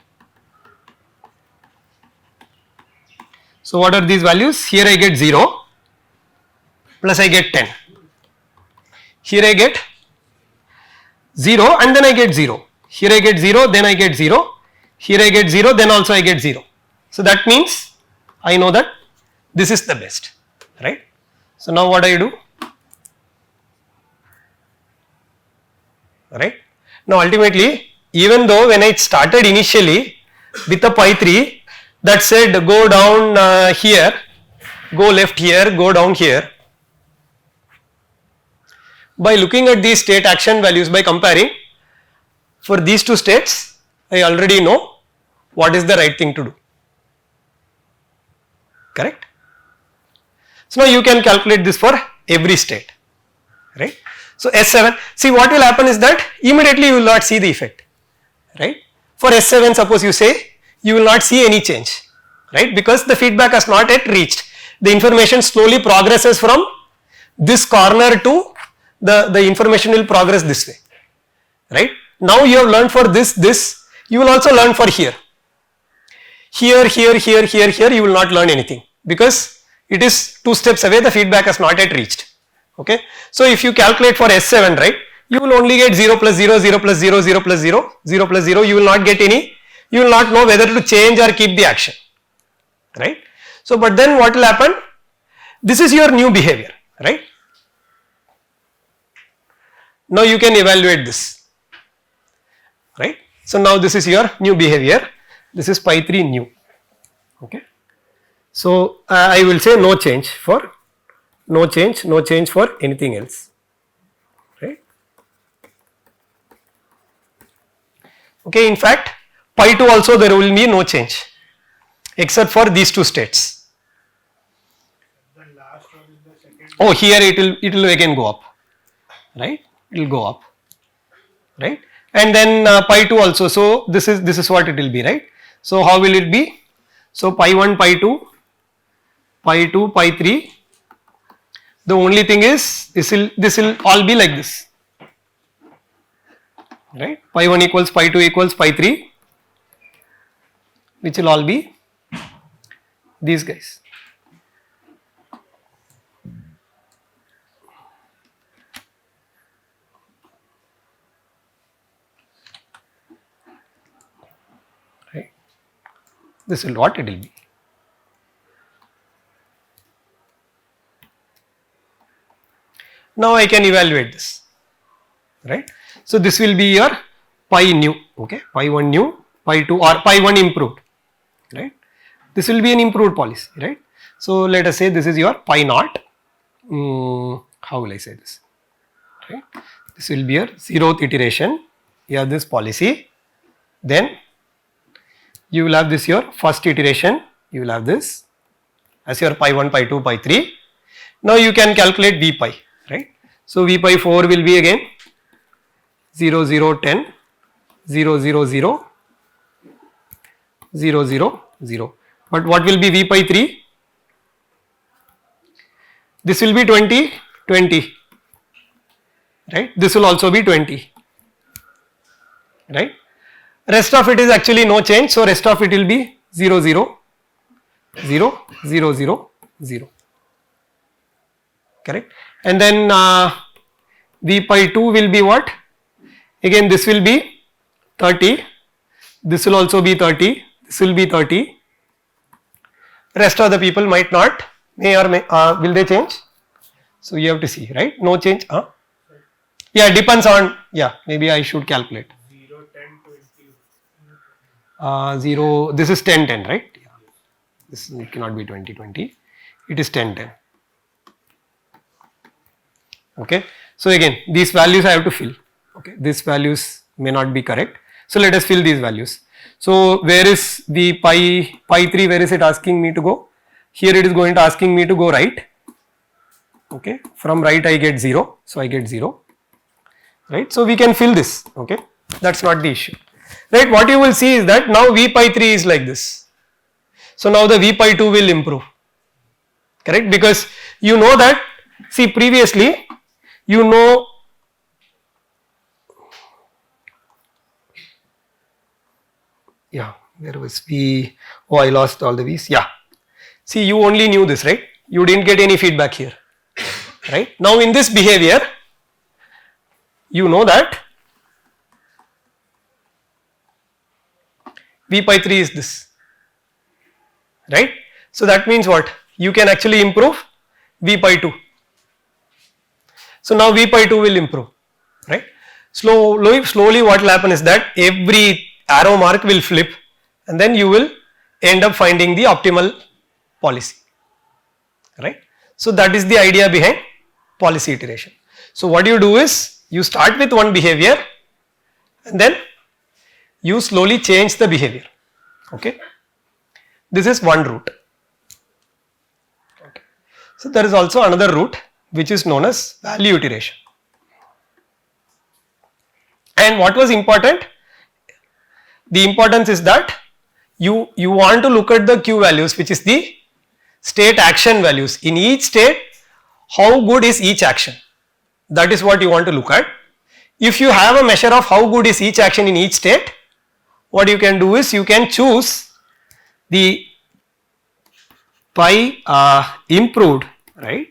So what are these values? Here I get 0 plus I get 10. Here I get 0 and then I get 0. Here I get 0, then I get 0. Here I get 0, then also I get 0. So that means I know that this is the best, right? So now what I do? Right? Now ultimately, even though when I started initially with a pi 3 that said go down here, go left here, go down here, by looking at these state action values, by comparing, for these two states I already know what is the right thing to do. Correct? So now you can calculate this for every state, right? So S7, see what will happen is that immediately you will not see the effect, right? For S7 suppose you say you will not see any change, right, because the feedback has not yet reached. The information slowly progresses from this corner to the information will progress this way, right? Now you have learned for this, you will also learn for here. Here you will not learn anything because it is 2 steps away, the feedback has not yet reached, okay. So if you calculate for S7, right, you will only get 0 plus 0, 0 plus 0, 0 plus 0, 0 plus 0, you will not get any, you will not know whether to change or keep the action, right. So but then what will happen, this is your new behavior, right. Now you can evaluate this, right. So now this is your new behavior, this is pi 3 new, okay. So I will say no change for anything else, right. Okay, in fact pi 2 also there will be no change except for these 2 states. The last one is the second. Oh, here it will again go up, right, it will go up, right, and then pi 2 also, so this is what it will be, right. So how will it be, so pi 1, pi 2, pi 2, pi 3, the only thing is this will all be like this, right, pi 1 equals pi 2 equals pi 3, which will all be these guys. Right, this will what it will be. Now I can evaluate this, right. So this will be your pi new, okay, pi 1 new, pi 2 or pi 1 improved, right. This will be an improved policy, right. So let us say this is your pi naught, how will I say this, right. This will be your 0th iteration, you have this policy, then you will have this your first iteration, you will have this as your pi 1, pi 2, pi 3. Now you can calculate V pi, right. So V pi 4 will be again 0, 0, 10, 0, 0, 0, 0, 0, 0. But what will be V pi 3? This will be 20, 20, right. This will also be 20, right. Rest of it is actually no change, so rest of it will be 0, 0, 0, 0, 0, 0, correct. And then V pi 2 will be what? Again this will be 30, this will also be 30, this will be 30, rest of the people might not, may or may, will they change? So you have to see, right, no change, yeah, depends on, yeah, maybe I should calculate. 0, 10, 20. 0, this is 10, 10, right, yeah. This it cannot be 20, 20, it is 10, 10. Okay, so again these values I have to fill, okay, these values may not be correct, so let us fill these values. So where is the pi 3, where is it asking me to go? Here it is going to asking me to go right, okay, from right I get 0, so I get 0, right. So we can fill this, okay, that is not the issue, right. What you will see is that now V pi 3 is like this, so now the V pi 2 will improve, correct, because you know that, see previously you know, yeah, there was V, oh I lost all the V's, yeah, see you only knew this, right, you didn't get any feedback here, right. Now in this behavior you know that V pi 3 is this, right. So that means what, you can actually improve V pi 2. So now V pi 2 will improve, right. Slowly what will happen is that every arrow mark will flip and then you will end up finding the optimal policy, right. So that is the idea behind policy iteration. So what you do is you start with one behavior and then you slowly change the behavior, Okay. This is one route. Okay. So there is also another route which is known as value iteration. And what was important? The importance is that you want to look at the Q values, which is the state action values. In each state, how good is each action? That is what you want to look at. If you have a measure of how good is each action in each state, what you can do is you can choose the pi improved, right?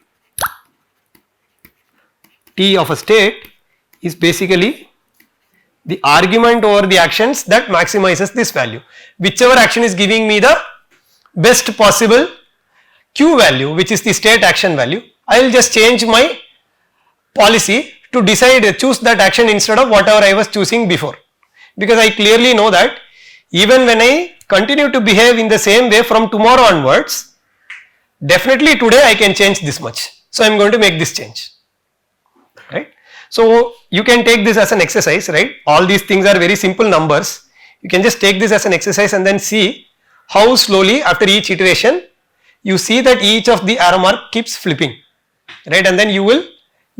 T of a state is basically the argument over the actions that maximizes this value. Whichever action is giving me the best possible Q value, which is the state action value, I will just change my policy to decide, choose that action instead of whatever I was choosing before. Because I clearly know that even when I continue to behave in the same way from tomorrow onwards, definitely today I can change this much. So I am going to make this change, right. So you can take this as an exercise, right. All these things are very simple numbers. You can just take this as an exercise and then see how slowly after each iteration you see that each of the arrow mark keeps flipping, right, and then you will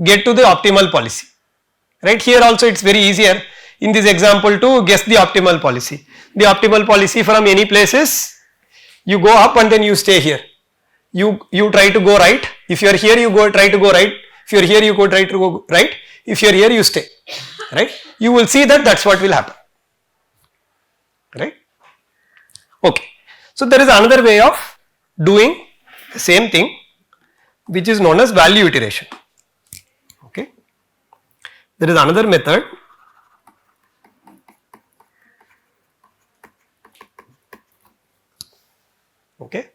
get to the optimal policy, right. Here also it is very easier in this example to guess the optimal policy. The optimal policy from any place is you go up and then you stay here. You try to go right. If you are here, you try to go right. If you are here, you try to go right. If you are here, you stay, right. You will see that that's what will happen, right. Okay. So there is another way of doing the same thing which is known as value iteration. Okay. There is another method okay,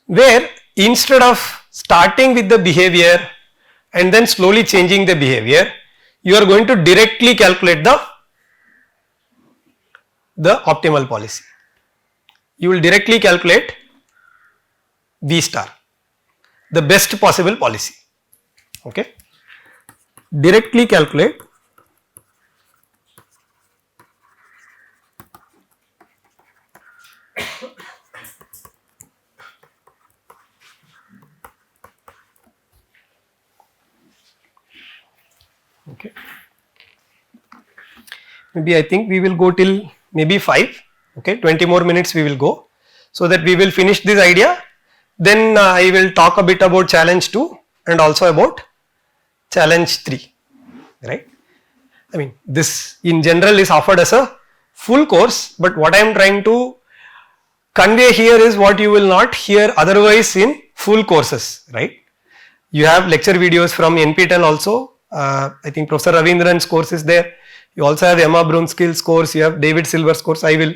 where instead of starting with the behavior and then slowly changing the behavior, you are going to directly calculate the optimal policy. You will directly calculate V star, the best possible policy, okay. Directly calculate okay. Maybe I think we will go till maybe 5, okay, 20 more minutes we will go, so that we will finish this idea. Then I will talk a bit about challenge 2 and also about challenge 3, right. I mean this in general is offered as a full course, but what I am trying to convey here is what you will not hear otherwise in full courses, right. You have lecture videos from NPTEL also. I think Professor Ravindran's course is there. You also have Emma Brunskill's course, you have David Silver's course. I will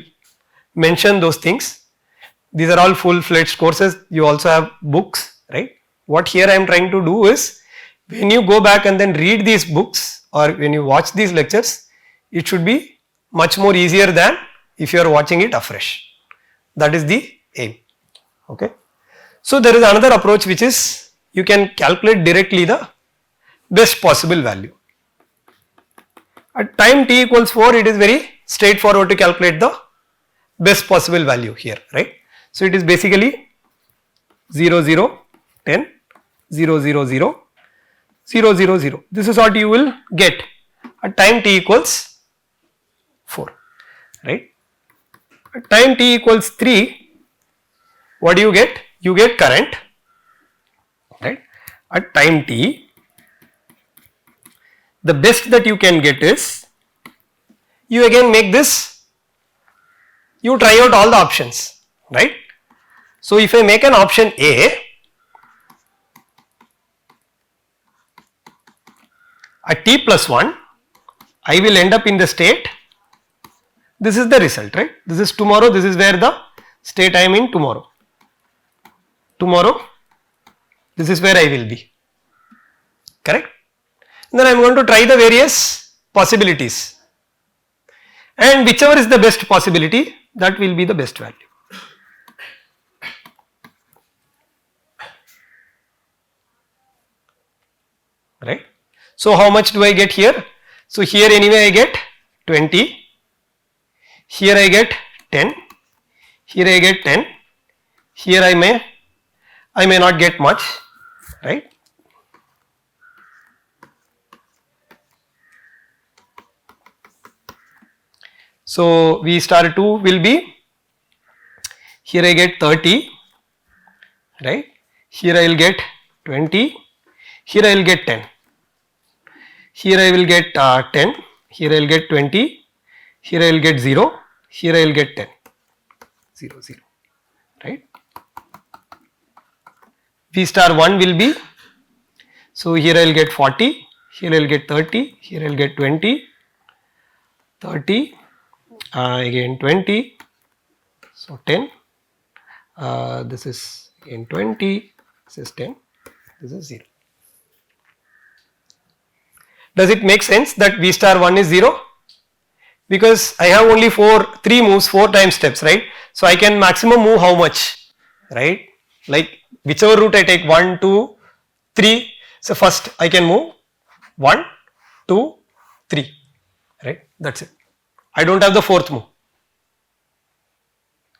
mention those things. These are all full-fledged courses. You also have books, right. What here I am trying to do is, when you go back and then read these books or when you watch these lectures, it should be much more easier than if you are watching it afresh. That is the aim, okay. So there is another approach which is you can calculate directly the best possible value. At time t equals 4, it is very straightforward to calculate the best possible value here, right. So it is basically 0 0 10 0 0 0 0 0 0. This is what you will get at time t equals 4, right. At time t equals 3, what do you get? You get current, right. At time t, the best that you can get is, you again make this, you try out all the options, right. So if I make an option A, at t plus 1, I will end up in the state, this is the result, right. This is tomorrow, this is where the state I am in tomorrow. Tomorrow, this is where I will be, correct. And then I am going to try the various possibilities, and whichever is the best possibility, that will be the best value. Right. So how much do I get here? So here anyway I get 20, here I get 10, here I get 10, here I may not get much, right? So V star 2 will be, here I get 30, right? Here I will get 20, here I will get 10, here I will get 10, here I will get 20, here I will get 0, here I will get 10, 0, 0, right? V star 1 will be, so here I will get 40, here I will get 30, here I will get 20, 30, again 20, so 10, this is again 20, this is 10, this is 0. Does it make sense that V star 1 is 0? Because I have only 3 moves, 4 time steps, right? So I can maximum move how much, right? Like whichever route I take, 1, 2, 3. So first I can move 1, 2, 3, right? That's it. I don't have the 4th move,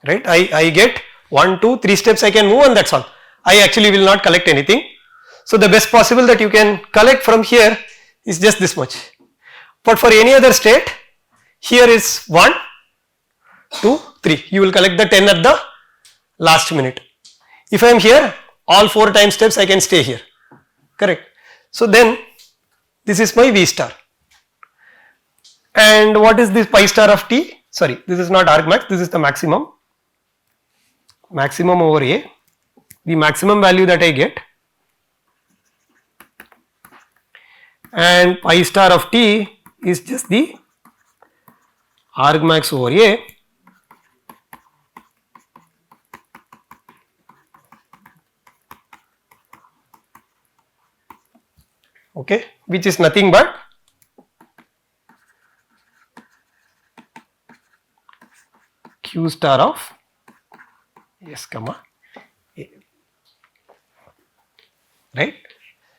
right? I get 1, 2, 3 steps I can move and that's all. I actually will not collect anything. So the best possible that you can collect from here is just this much. But for any other state, here is 1, 2, 3. You will collect the 10 at the last minute. If I am here, all 4 time steps I can stay here. Correct. So then this is my V star. And what is this pi star of t? Sorry, this is not argmax, this is the maximum. Maximum over A. The maximum value that I get. And pi star of t is just the argmax over A okay, which is nothing but q star of S comma A, right.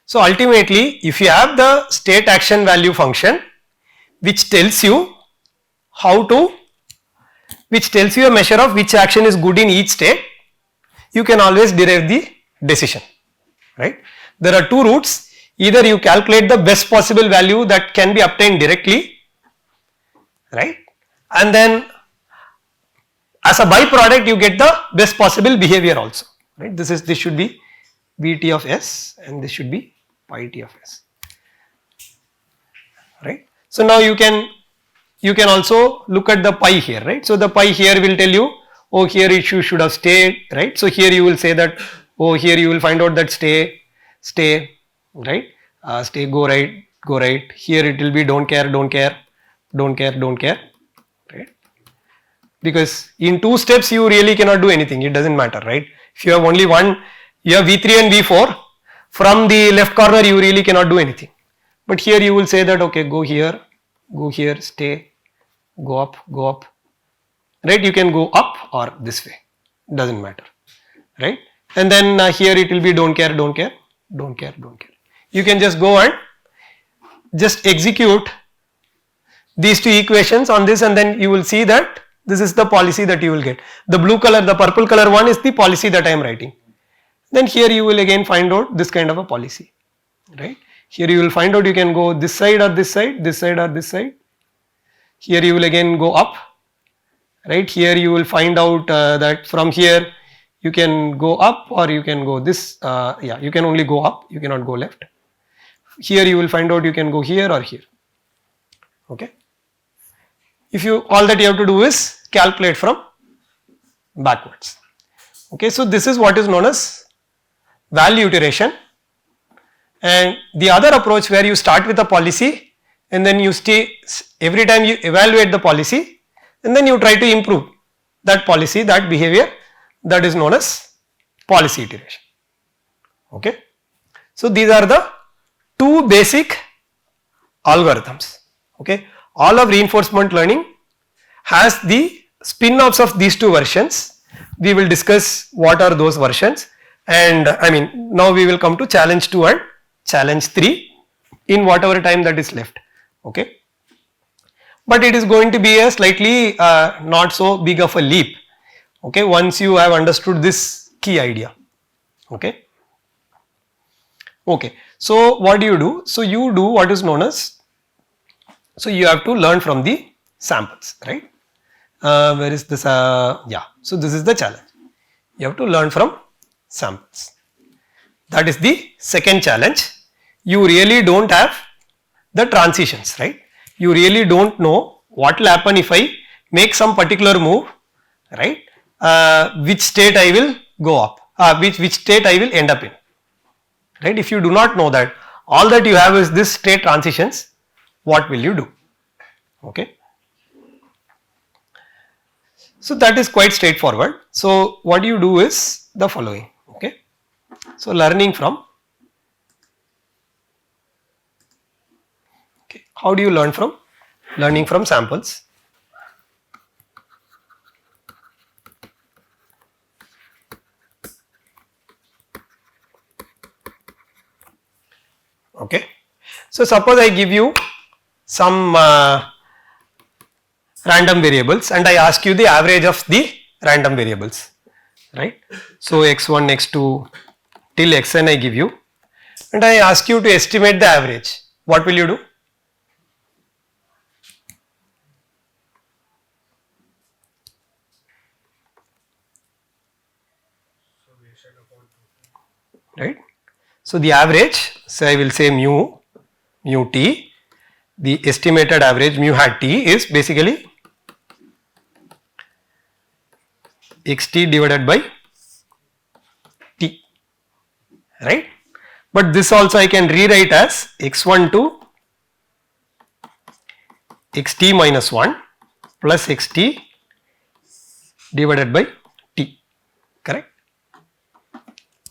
So ultimately if you have the state action value function which tells you how to, which tells you a measure of which action is good in each state, you can always derive the decision, right. There are 2 routes, either you calculate the best possible value that can be obtained directly, right, and then as a byproduct you get the best possible behavior also, right. This should be Vt of S and this should be pi t of S, right. So now you can also look at the pi here, right. So the pi here will tell you, oh here you should have stayed, right. So here you will say that, oh here you will find out that stay, right, stay, go right, here it will be don't care, right. Because in 2 steps you really cannot do anything, it does not matter, right. If you have only one, you have V3 and V4, from the left corner you really cannot do anything. But here you will say that okay, go here, stay, go up, right. You can go up or this way, does not matter, right. And then here it will be don't care. You can just go and just execute these 2 equations on this and then you will see that this is the policy that you will get. The blue color, the purple color one is the policy that I am writing. Then here you will again find out this kind of a policy, right. Here you will find out you can go this side or this side, or this side. Here you will again go up, right. Here you will find out that from here you can go up or you can go this, yeah, you can only go up, you cannot go left. Here you will find out you can go here or here, okay. If you, all that you have to do is calculate from backwards, okay. So this is what is known as value iteration. And the other approach where you start with a policy and then you stay, every time you evaluate the policy and then you try to improve that policy, that behavior, that is known as policy iteration, okay. So these are the 2 basic algorithms, okay. All of reinforcement learning has the spin-offs of these 2 versions. We will discuss what are those versions, and now we will come to challenge 2 and challenge 3 in whatever time that is left, okay. But it is going to be a slightly not so big of a leap. okay, once you have understood this key idea. Okay. Okay. So what do you do? So you do what is known as, so you have to learn from the samples, right? Where is this? Yeah. So this is the challenge. You have to learn from samples. That is the second challenge. You really don't have the transitions, right? You really don't know what will happen if I make some particular move, right? Which state I will go up, which state I will end up in, right? If you do not know that, all that you have is this state transitions, what will you do? Okay. So that is quite straightforward. So what you do is the following. Okay. So learning from. Okay. How do you learn from? Learning from samples. Okay. So suppose I give you some random variables and I ask you the average of the random variables, right? So x1, x2 till xn I give you and I ask you to estimate the average. What will you do? Summation upon total. Right? So the average, so I will say mu t, the estimated average mu hat t is basically xt divided by t, right? But this also I can rewrite as x1 to xt minus 1 plus xt divided by t, correct?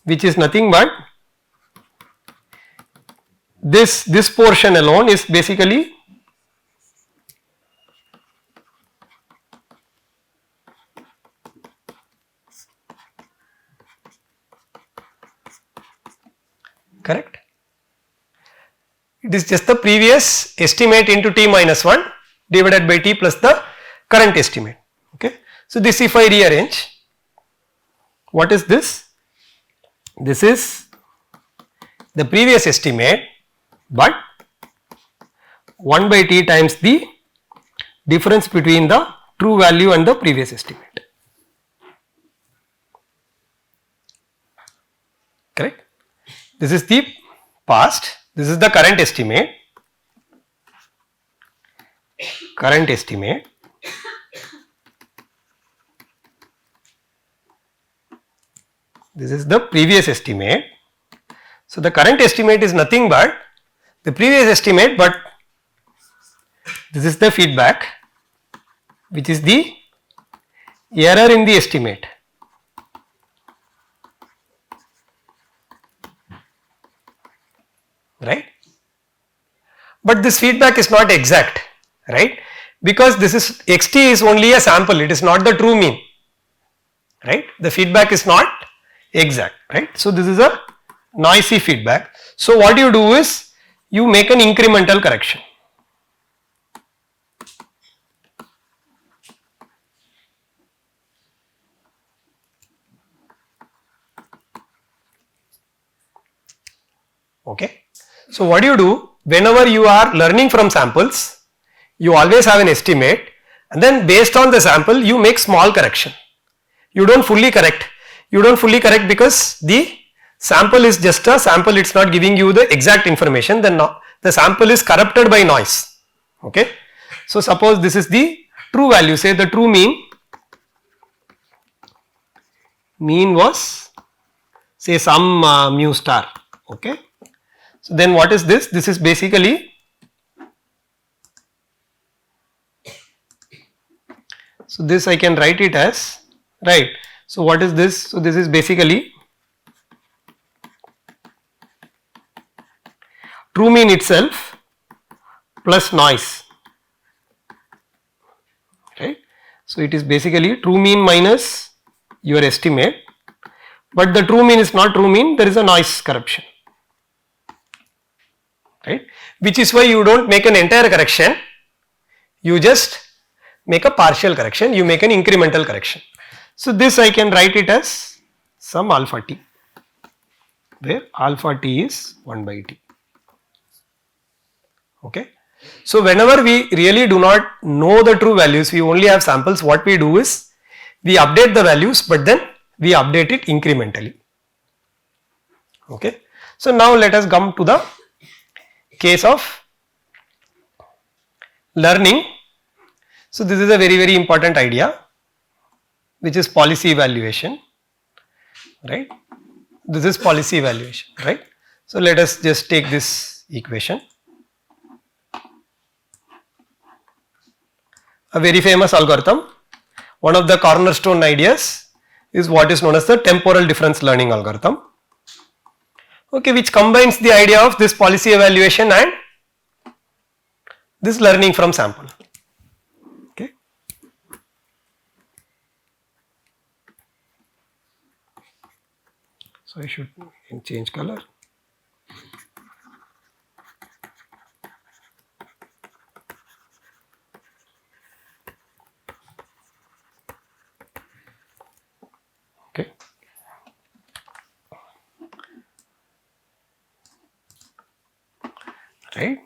Which is nothing but this portion alone is basically correct. It is just the previous estimate into t minus 1 divided by t plus the current estimate. Okay. So this if I rearrange, what is this? This is the previous estimate but 1 by t times the difference between the true value and the previous estimate. Correct? This is the past, this is the current estimate, this is the previous estimate. So the current estimate is nothing but the previous estimate, but this is the feedback which is the error in the estimate. Right? But this feedback is not exact, right? Because this is xt is only a sample, it is not the true mean, right? The feedback is not exact, right? So this is a noisy feedback. So what you do is you make an incremental correction. Okay. So what you do, whenever you are learning from samples, you always have an estimate and then based on the sample you make small correction. You don't fully correct. You don't fully correct because the sample is just a sample, it's not giving you the exact information, then the sample is corrupted by noise. Okay. So suppose this is the true value, say the true mean was say some mu star. Okay. So then what is this? This is basically, so this I can write it as, right. So what is this? So this is basically true mean itself plus noise, right. So it is basically true mean minus your estimate, but the true mean is not true mean, there is a noise corruption, right, which is why you don't make an entire correction, you just make a partial correction, you make an incremental correction. So this I can write it as some alpha t, where alpha t is 1 by t. Okay. So whenever we really do not know the true values, we only have samples, what we do is we update the values, but then we update it incrementally. Okay. So now let us come to the case of learning. So this is a very important idea, which is policy evaluation, right? This is policy evaluation, right? So let us just take this equation. A very famous algorithm, one of the cornerstone ideas is what is known as the temporal difference learning algorithm, okay, which combines the idea of this policy evaluation and this learning from sample. Okay. So I should change color. Okay. Right.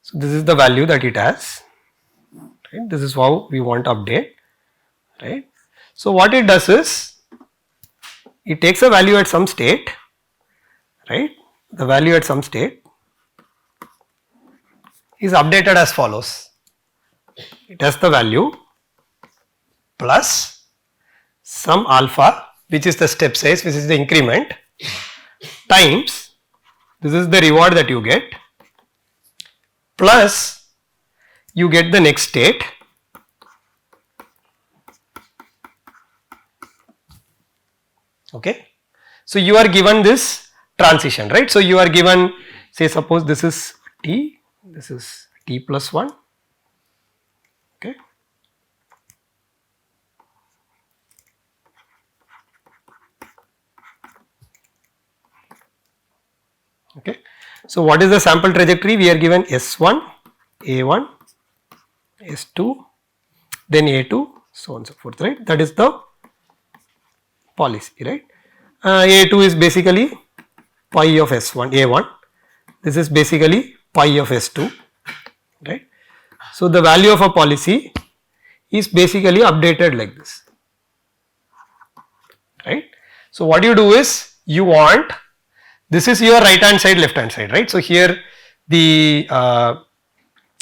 So this is the value that it has. Right. This is how we want to update. Right. So what it does is it takes a value at some state. Right. The value at some state is updated as follows. It has the value plus some alpha, which is the step size, which is the increment, times, this is the reward that you get, plus you get the next state, okay. So you are given this transition, right? So you are given, say suppose this is t, this is t plus 1, okay. Okay. So what is the sample trajectory? We are given S1, A1, S2, then A2, so on and so forth, right? That is the policy, right? A2 is basically pi of S1, A1. This is basically pi of S2, right? So the value of a policy is basically updated like this, right? So what you do is you want, this is your right hand side, left hand side, right? So here the,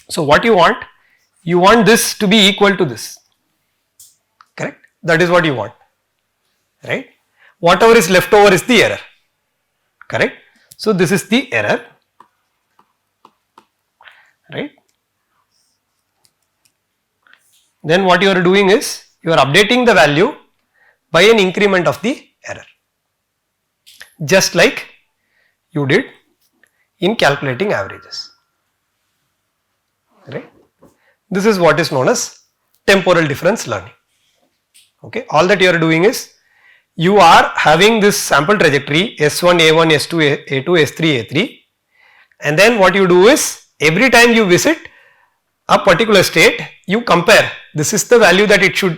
so what you want this to be equal to this, correct? That is what you want, right? Whatever is left over is the error, correct? So this is the error, right? Then what you are doing is you are updating the value by an increment of the error, just like you did in calculating averages, right? This is what is known as temporal difference learning, okay. All that you are doing is you are having this sample trajectory S1, A1, S2, A2, S3, A3, and then what you do is every time you visit a particular state, you compare, this is the value that it should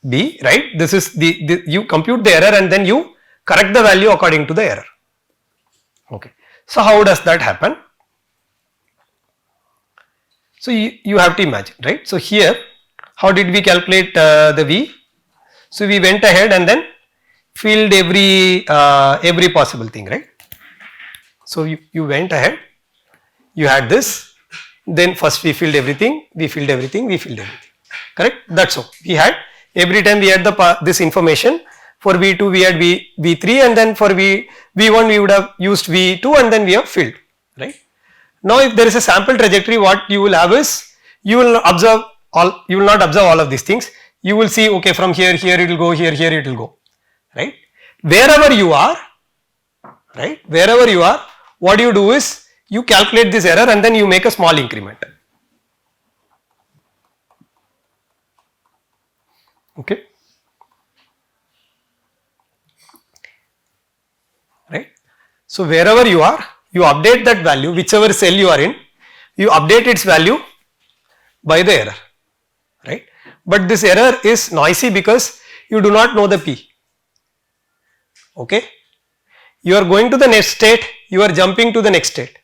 be, right? This is the you compute the error and then you correct the value according to the error, okay. So how does that happen? So you have to imagine, right? So here, how did we calculate the V? So we went ahead and then filled every possible thing, right? So you went ahead, you had this, then first we filled everything, correct? That's all. We had, every time we had this information, for V2 we had V3, and then for V1 we would have used V2 and then we have filled, right? Now if there is a sample trajectory, what you will have is, you will not observe all of these things. You will see, okay, from here it will go, here it will go, right? Wherever you are, what you do is you calculate this error and then you make a small increment, okay, right? So wherever you are, you update that value, whichever cell you are in, you update its value by the error, right? But this error is noisy because you do not know the P. Okay. You are going to the next state, you are jumping to the next state,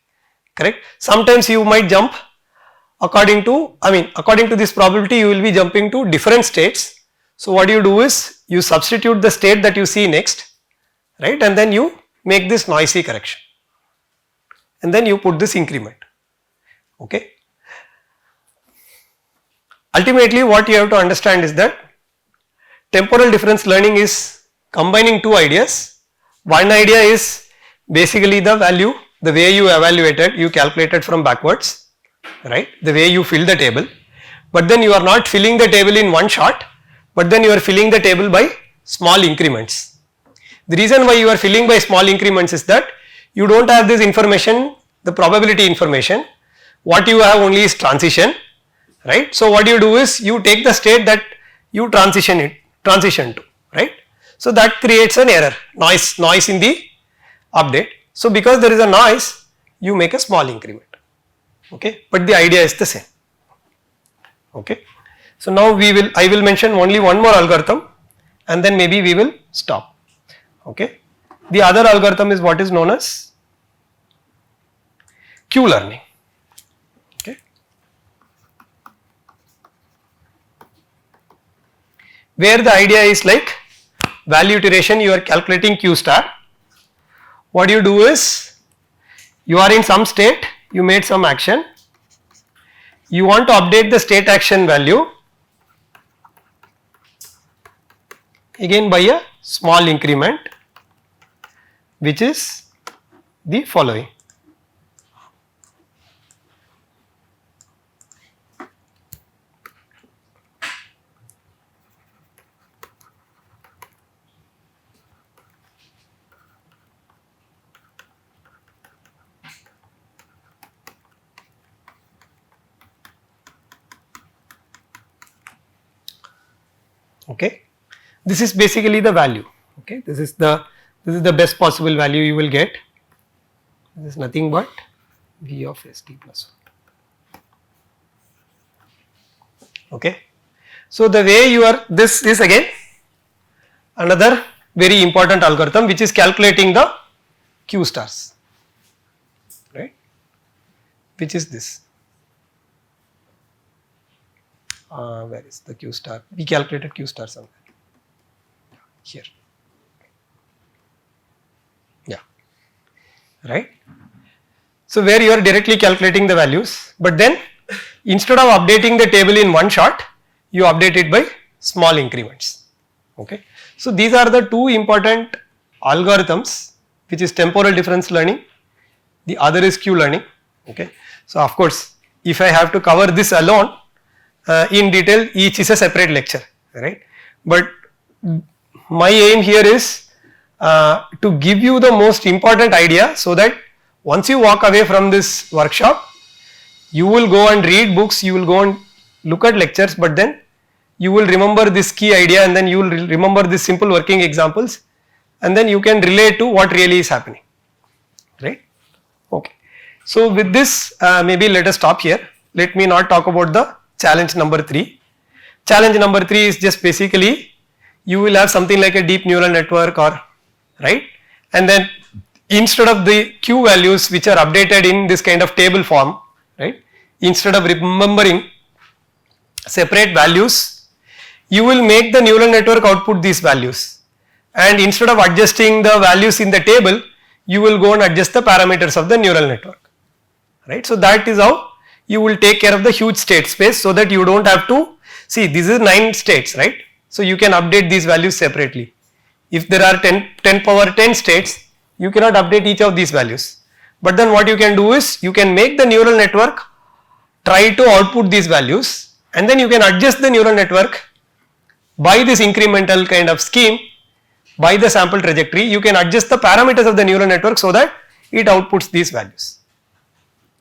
correct. Sometimes you might jump according to this probability you will be jumping to different states. So what you do is you substitute the state that you see next, right, and then you make this noisy correction and then you put this increment, okay. Ultimately what you have to understand is that temporal difference learning is combining two ideas. One idea is basically the value, the way you evaluated, you calculated from backwards, right, the way you fill the table, but then you are not filling the table in one shot, but then you are filling the table by small increments. The reason why you are filling by small increments is that you do not have this information, the probability information, what you have only is transition, right. So what you do is you take the state that you transition to, right. So that creates an error, noise in the update. So because there is a noise, you make a small increment, okay, but the idea is the same, okay. So now I will mention only one more algorithm and then maybe we will stop, okay. The other algorithm is what is known as Q learning, okay, where the idea is like value iteration, you are calculating Q star. What you do is you are in some state, you made some action, you want to update the state action value again by a small increment, which is the following. Okay, this is basically the value, okay, this is the best possible value you will get. This is nothing but V of st plus 1, okay. So the way you are, this is again another very important algorithm which is calculating the Q stars, right, which is this. Where is the Q star? We calculated Q star somewhere here, yeah, right. So where you are directly calculating the values, but then instead of updating the table in one shot, you update it by small increments, okay. So these are the two important algorithms, which is temporal difference learning, the other is Q learning, okay. So of course if I have to cover this alone in detail, each is a separate lecture, right, but my aim here is to give you the most important idea, so that once you walk away from this workshop, you will go and read books, you will go and look at lectures, but then you will remember this key idea and then you will remember this simple working examples and then you can relate to what really is happening, right, okay. So with this maybe let us stop here, let me not talk about the challenge number 3. Challenge number 3 is just basically you will have something like a deep neural network or, right, and then instead of the Q values which are updated in this kind of table form, right, instead of remembering separate values, you will make the neural network output these values, and instead of adjusting the values in the table, you will go and adjust the parameters of the neural network, right. So that is how you will take care of the huge state space, so that you do not have to see, this is 9 states, right. So you can update these values separately. If there are 10 power 10 states, you cannot update each of these values, but then what you can do is you can make the neural network try to output these values, and then you can adjust the neural network by this incremental kind of scheme, by the sample trajectory, you can adjust the parameters of the neural network so that it outputs these values,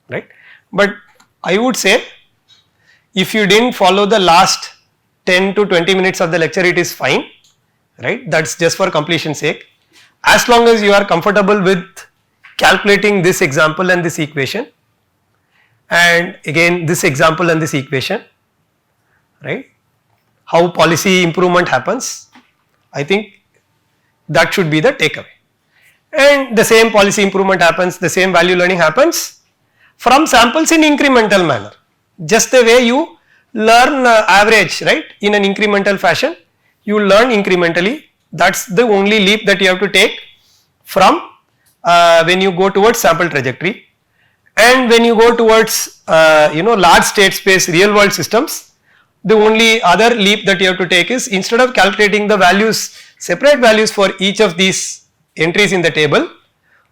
right. But I would say if you did not follow the last 10 to 20 minutes of the lecture, it is fine, right, that is just for completion's sake. As long as you are comfortable with calculating this example and this equation, and again this example and this equation, right, how policy improvement happens, I think that should be the takeaway. And the same policy improvement happens, the same value learning happens from samples in incremental manner. Just the way you learn average, right, in an incremental fashion, you learn incrementally. That's the only leap that you have to take from when you go towards sample trajectory. And when you go towards large state space real world systems, the only other leap that you have to take is, instead of calculating the values, separate values for each of these entries in the table,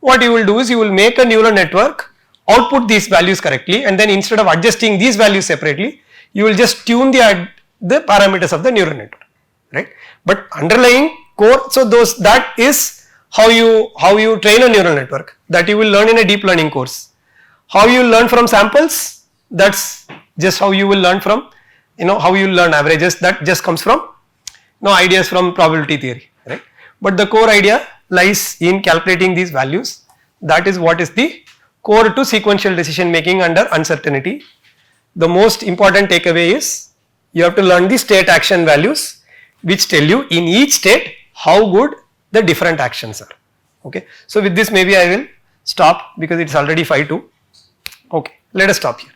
what you will do is you will make a neural network output these values correctly, and then instead of adjusting these values separately, you will just tune the parameters of the neural network, right? But underlying core, so that is how you train a neural network, that you will learn in a deep learning course. How you learn from samples, that's just how you will learn from, how you learn averages, that just comes from ideas from probability theory, right? But the core idea lies in calculating these values. That is what is the core to sequential decision making under uncertainty. The most important takeaway is you have to learn the state action values, which tell you in each state how good the different actions are. Okay, so with this maybe I will stop because it's already 5:02. Okay, let us stop here.